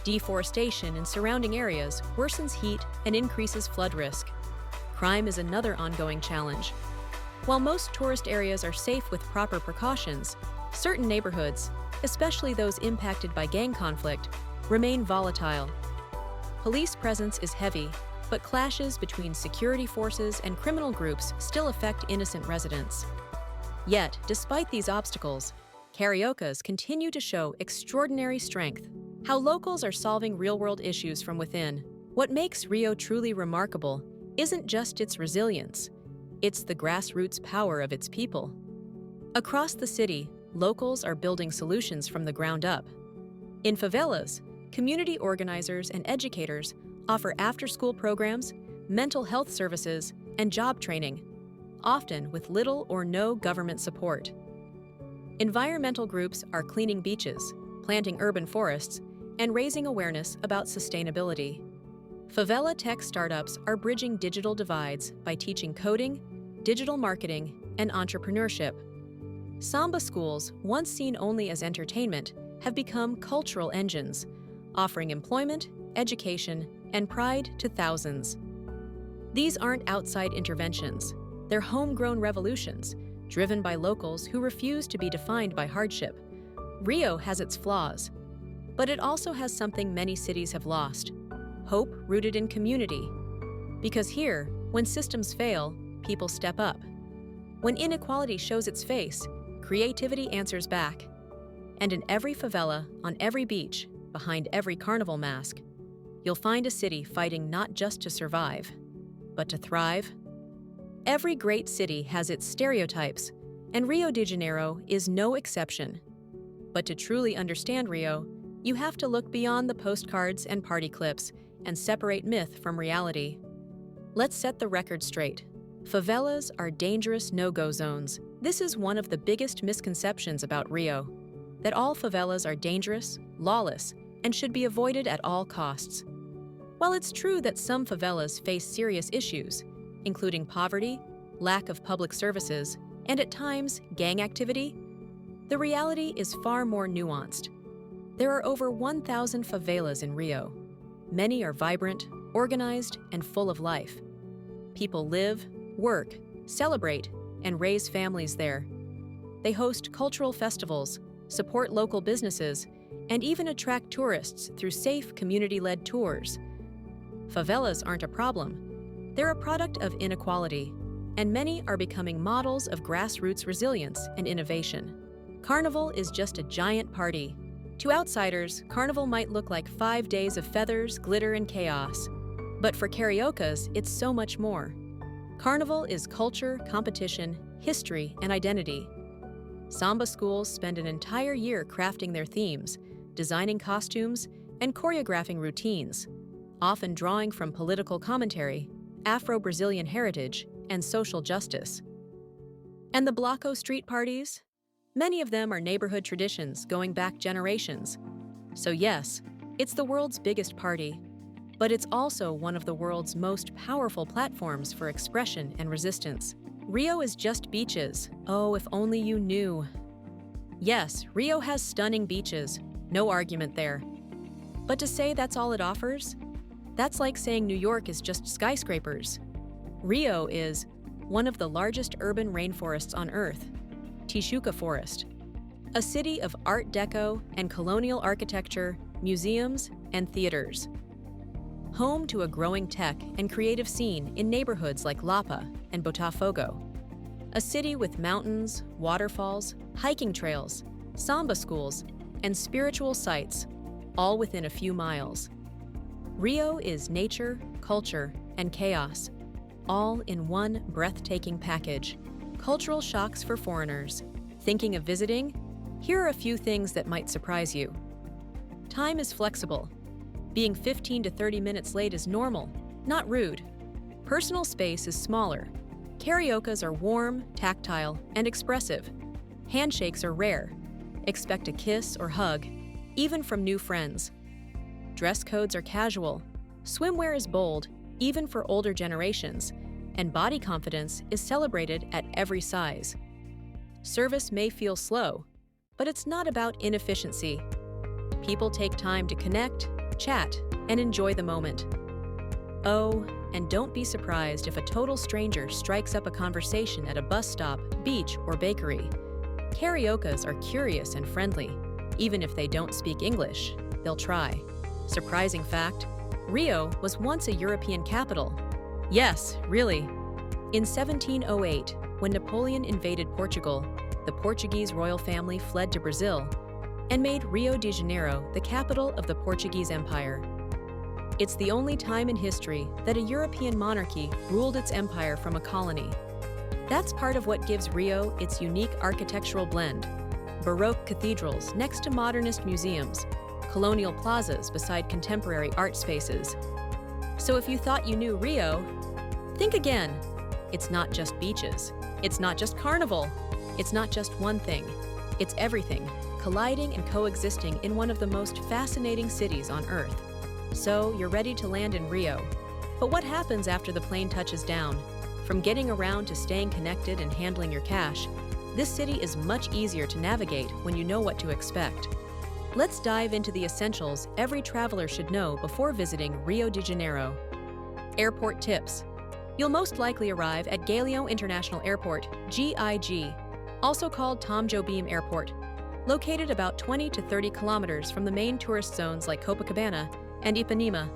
Deforestation in surrounding areas worsens heat and increases flood risk. Crime is another ongoing challenge. While most tourist areas are safe with proper precautions, certain neighborhoods, especially those impacted by gang conflict, remain volatile. Police presence is heavy, but clashes between security forces and criminal groups still affect innocent residents. Yet, despite these obstacles, Cariocas continue to show extraordinary strength. How locals are solving real-world issues from within. What makes Rio truly remarkable isn't just its resilience, it's the grassroots power of its people. Across the city, locals are building solutions from the ground up. In favelas, community organizers and educators offer after-school programs, mental health services, and job training, often with little or no government support. Environmental groups are cleaning beaches, planting urban forests, and raising awareness about sustainability. Favela tech startups are bridging digital divides by teaching coding, digital marketing, and entrepreneurship. Samba schools, once seen only as entertainment, have become cultural engines, offering employment, education, and pride to thousands. These aren't outside interventions. They're homegrown revolutions, driven by locals who refuse to be defined by hardship. Rio has its flaws, but it also has something many cities have lost: hope rooted in community. Because here, when systems fail, people step up. When inequality shows its face, creativity answers back. And in every favela, on every beach, behind every carnival mask, you'll find a city fighting not just to survive, but to thrive. Every great city has its stereotypes, and Rio de Janeiro is no exception. But to truly understand Rio, you have to look beyond the postcards and party clips and separate myth from reality. Let's set the record straight. Favelas are dangerous no-go zones. This is one of the biggest misconceptions about Rio, that all favelas are dangerous, lawless, and should be avoided at all costs. While it's true that some favelas face serious issues, including poverty, lack of public services, and at times gang activity, the reality is far more nuanced. There are over 1,000 favelas in Rio. Many are vibrant, organized, and full of life. People live, work, celebrate, and raise families there. They host cultural festivals, support local businesses, and even attract tourists through safe community-led tours. Favelas aren't a problem. They're a product of inequality, and many are becoming models of grassroots resilience and innovation. Carnival is just a giant party. To outsiders, Carnival might look like 5 days of feathers, glitter, and chaos. But for Cariocas, it's so much more. Carnival is culture, competition, history, and identity. Samba schools spend an entire year crafting their themes, designing costumes, and choreographing routines, often drawing from political commentary, Afro-Brazilian heritage, and social justice. And the Bloco street parties? Many of them are neighborhood traditions going back generations. So yes, it's the world's biggest party, but it's also one of the world's most powerful platforms for expression and resistance. Rio is just beaches. Oh, if only you knew. Yes, Rio has stunning beaches, no argument there. But to say that's all it offers? That's like saying New York is just skyscrapers. Rio is one of the largest urban rainforests on Earth, Tijuca Forest, a city of Art Deco and colonial architecture, museums, and theaters. Home to a growing tech and creative scene in neighborhoods like Lapa and Botafogo. A city with mountains, waterfalls, hiking trails, samba schools, and spiritual sites, all within a few miles. Rio is nature, culture, and chaos, all in one breathtaking package. Cultural shocks for foreigners. Thinking of visiting? Here are a few things that might surprise you. Time is flexible. Being 15 to 30 minutes late is normal, not rude. Personal space is smaller. Cariocas are warm, tactile, and expressive. Handshakes are rare. Expect a kiss or hug, even from new friends. Dress codes are casual. Swimwear is bold, even for older generations, and body confidence is celebrated at every size. Service may feel slow, but it's not about inefficiency. People take time to connect, chat, and enjoy the moment. Oh, and don't be surprised if a total stranger strikes up a conversation at a bus stop, beach, or bakery. Cariocas are curious and friendly. Even if they don't speak English, they'll try. Surprising fact, Rio was once a European capital. Yes, really. In 1708, when Napoleon invaded Portugal, the Portuguese royal family fled to Brazil and made Rio de Janeiro the capital of the Portuguese Empire. It's the only time in history that a European monarchy ruled its empire from a colony. That's part of what gives Rio its unique architectural blend: Baroque cathedrals next to modernist museums, colonial plazas beside contemporary art spaces. So if you thought you knew Rio, think again. It's not just beaches. It's not just carnival. It's not just one thing. It's everything, colliding and coexisting in one of the most fascinating cities on Earth. So you're ready to land in Rio. But what happens after the plane touches down? From getting around to staying connected and handling your cash, this city is much easier to navigate when you know what to expect. Let's dive into the essentials every traveler should know before visiting Rio de Janeiro. Airport tips. You'll most likely arrive at Galeão International Airport, GIG, also called Tom Jobim Airport, located about 20 to 30 kilometers from the main tourist zones like Copacabana and Ipanema.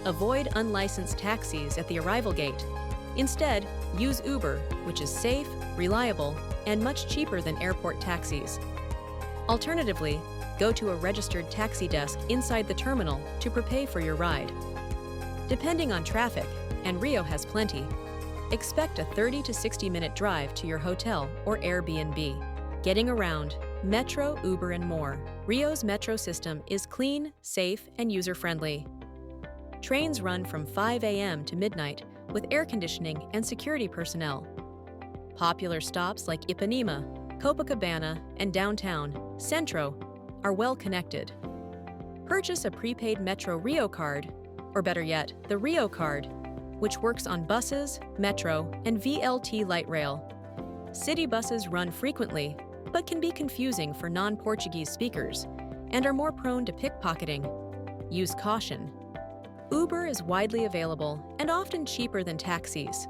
Avoid unlicensed taxis at the arrival gate. Instead, use Uber, which is safe, reliable, and much cheaper than airport taxis. Alternatively, go to a registered taxi desk inside the terminal to prepay for your ride. Depending on traffic, and Rio has plenty, expect a 30 to 60-minute drive to your hotel or Airbnb. Getting around, metro, Uber, and more. Rio's metro system is clean, safe, and user-friendly. Trains run from 5 a.m. to midnight with air conditioning and security personnel. Popular stops like Ipanema, Copacabana, and downtown, Centro, are well connected. Purchase a prepaid Metro Rio card, or better yet, the Rio card, which works on buses, metro, and VLT light rail. City buses run frequently, but can be confusing for non-Portuguese speakers and are more prone to pickpocketing. Use caution. Uber is widely available and often cheaper than taxis.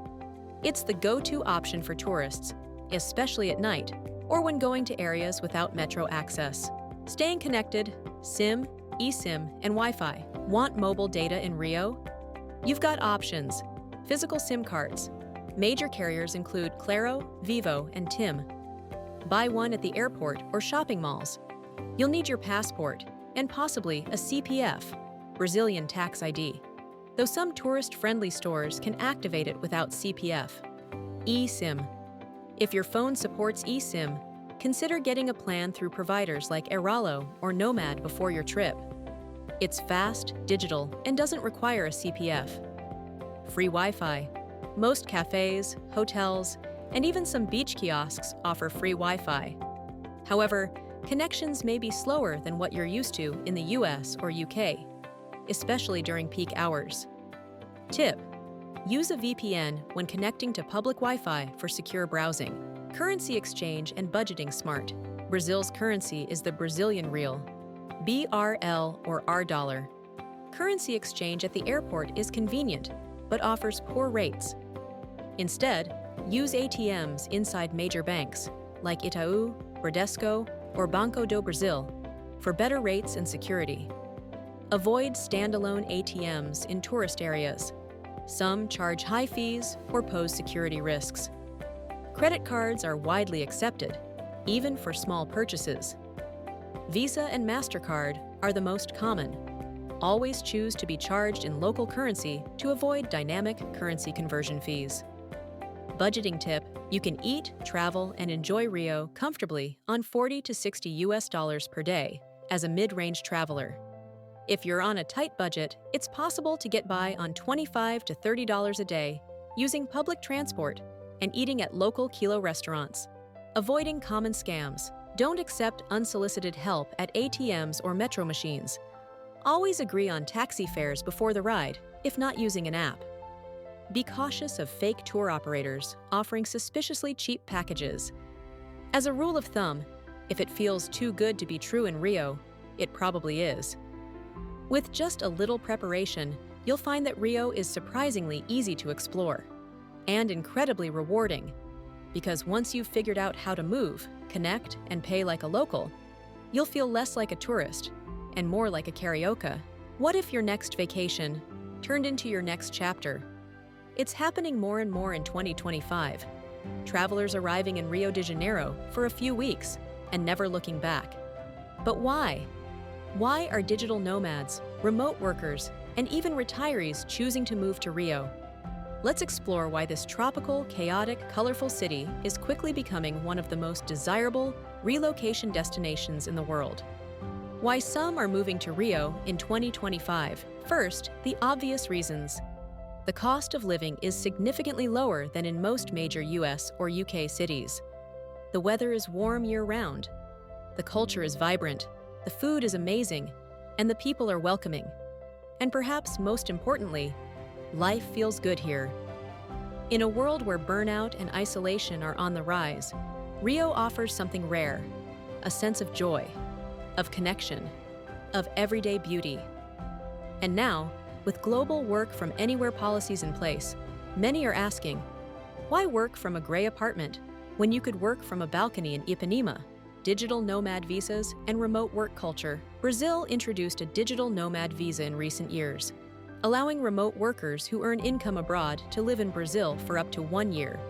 It's the go-to option for tourists, especially at night or when going to areas without metro access. Staying connected, SIM, eSIM, and Wi-Fi. Want mobile data in Rio? You've got options. Physical SIM cards. Major carriers include Claro, Vivo, and TIM. Buy one at the airport or shopping malls. You'll need your passport and possibly a CPF, Brazilian tax ID, though some tourist-friendly stores can activate it without CPF. eSIM. If your phone supports eSIM, consider getting a plan through providers like Airalo or Nomad before your trip. It's fast, digital, and doesn't require a CPF. Free Wi-Fi. Most cafes, hotels, and even some beach kiosks offer free Wi-Fi. However, connections may be slower than what you're used to in the US or UK, especially during peak hours. Tip: use a VPN when connecting to public Wi-Fi for secure browsing. Currency exchange and budgeting smart. Brazil's currency is the Brazilian real, BRL or R dollar. Currency exchange at the airport is convenient, but offers poor rates. Instead, use ATMs inside major banks like Itaú, Bradesco, or Banco do Brasil for better rates and security. Avoid standalone ATMs in tourist areas. Some charge high fees or pose security risks. Credit cards are widely accepted, even for small purchases. Visa and MasterCard are the most common. Always choose to be charged in local currency to avoid dynamic currency conversion fees. Budgeting tip: you can eat, travel, and enjoy Rio comfortably on $40 to $60 per day as a mid-range traveler. If you're on a tight budget, it's possible to get by on $25 to $30 a day using public transport and eating at local kilo restaurants. Avoiding common scams. Don't accept unsolicited help at ATMs or metro machines. Always agree on taxi fares before the ride, if not using an app. Be cautious of fake tour operators offering suspiciously cheap packages. As a rule of thumb, if it feels too good to be true in Rio, it probably is. With just a little preparation, you'll find that Rio is surprisingly easy to explore and incredibly rewarding, because once you've figured out how to move, connect, and pay like a local, you'll feel less like a tourist and more like a carioca. What if your next vacation turned into your next chapter? It's happening more and more in 2025. Travelers arriving in Rio de Janeiro for a few weeks and never looking back. But why? Why are digital nomads, remote workers, and even retirees choosing to move to Rio? Let's explore why this tropical, chaotic, colorful city is quickly becoming one of the most desirable relocation destinations in the world. Why some are moving to Rio in 2025. First, the obvious reasons. The cost of living is significantly lower than in most major US or UK cities. The weather is warm year-round. The culture is vibrant, the food is amazing, and the people are welcoming. And perhaps most importantly, life feels good here. In a world where burnout and isolation are on the rise, Rio offers something rare, a sense of joy, of connection, of everyday beauty. And now, with global work from anywhere policies in place, many are asking, why work from a gray apartment when you could work from a balcony in Ipanema? Digital nomad visas and remote work culture. Brazil introduced a digital nomad visa in recent years, allowing remote workers who earn income abroad to live in Brazil for up to 1 year,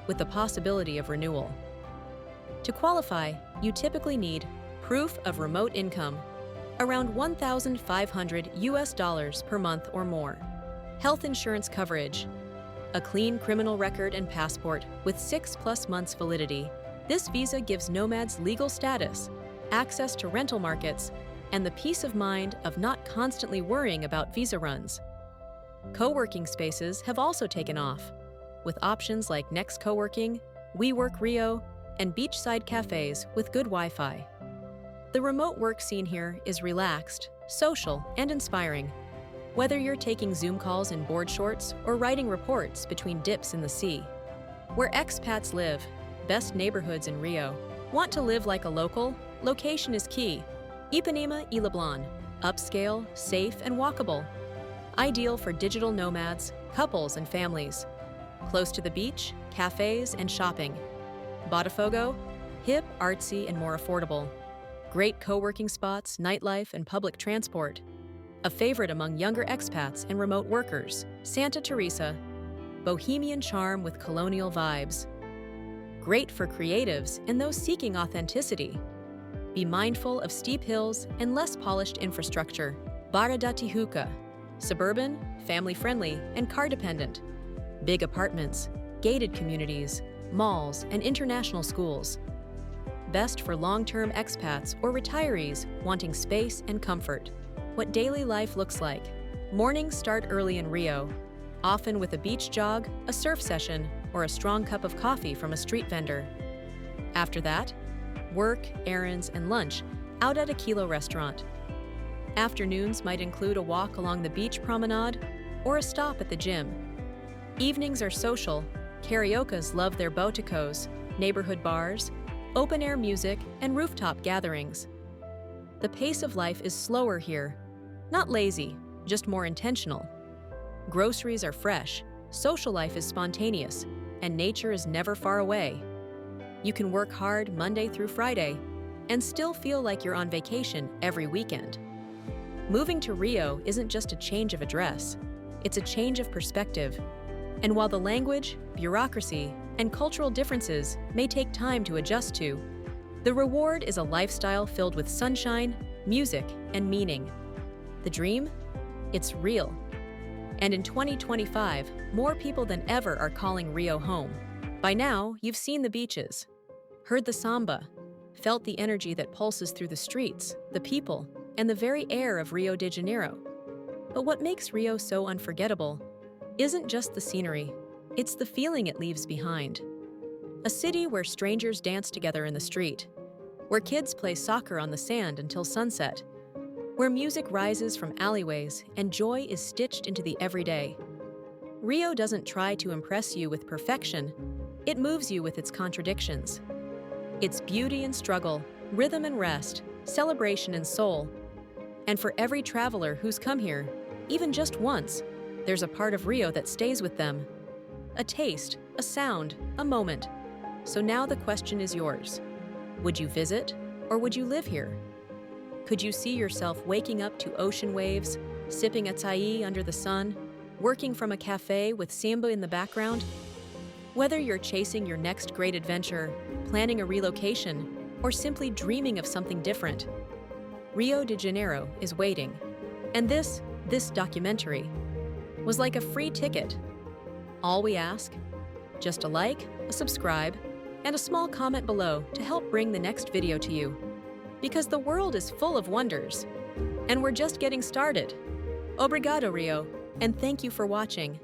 with the possibility of renewal. To qualify, you typically need proof of remote income, around $1,500 per month or more, health insurance coverage, a clean criminal record and passport with 6+ months validity. This visa gives nomads legal status, access to rental markets, and the peace of mind of not constantly worrying about visa runs. Co-working spaces have also taken off, with options like Next Co-working, WeWork Rio, and beachside cafes with good Wi-Fi. The remote work scene here is relaxed, social, and inspiring. Whether you're taking Zoom calls in board shorts or writing reports between dips in the sea. Where expats live, best neighborhoods in Rio. Want to live like a local? Location is key. Ipanema y Leblon, upscale, safe, and walkable. Ideal for digital nomads, couples, and families. Close to the beach, cafes, and shopping. Botafogo, hip, artsy, and more affordable. Great co-working spots, nightlife, and public transport. A favorite among younger expats and remote workers. Santa Teresa, bohemian charm with colonial vibes. Great for creatives and those seeking authenticity. Be mindful of steep hills and less polished infrastructure. Barra da Tijuca, suburban, family-friendly, and car-dependent. Big apartments, gated communities, malls, and international schools. Best for long-term expats or retirees wanting space and comfort. What daily life looks like. Mornings start early in Rio, often with a beach jog, a surf session, or a strong cup of coffee from a street vendor. After that, work, errands, and lunch out at a Kilo restaurant. Afternoons might include a walk along the beach promenade or a stop at the gym. Evenings are social. Cariocas love their boticos, neighborhood bars, open-air music, and rooftop gatherings. The pace of life is slower here. Not lazy, just more intentional. Groceries are fresh, social life is spontaneous, and nature is never far away. You can work hard Monday through Friday and still feel like you're on vacation every weekend. Moving to Rio isn't just a change of address, it's a change of perspective. And while the language, bureaucracy, and cultural differences may take time to adjust to, the reward is a lifestyle filled with sunshine, music, and meaning. The dream? It's real. And in 2025, more people than ever are calling Rio home. By now, you've seen the beaches, heard the samba, felt the energy that pulses through the streets, the people, and the very air of Rio de Janeiro. But what makes Rio so unforgettable isn't just the scenery, it's the feeling it leaves behind. A city where strangers dance together in the street, where kids play soccer on the sand until sunset, where music rises from alleyways and joy is stitched into the everyday. Rio doesn't try to impress you with perfection, it moves you with its contradictions. Its beauty and struggle, rhythm and rest, celebration and soul. And for every traveler who's come here, even just once, there's a part of Rio that stays with them. A taste, a sound, a moment. So now the question is yours. Would you visit, or would you live here? Could you see yourself waking up to ocean waves, sipping acai under the sun, working from a cafe with samba in the background? Whether you're chasing your next great adventure, planning a relocation, or simply dreaming of something different, Rio de Janeiro is waiting. And this documentary was like a free ticket. All we ask? Just a like, a subscribe, and a small comment below to help bring the next video to you. because the world is full of wonders. And we're just getting started. Obrigado, Rio, and thank you for watching.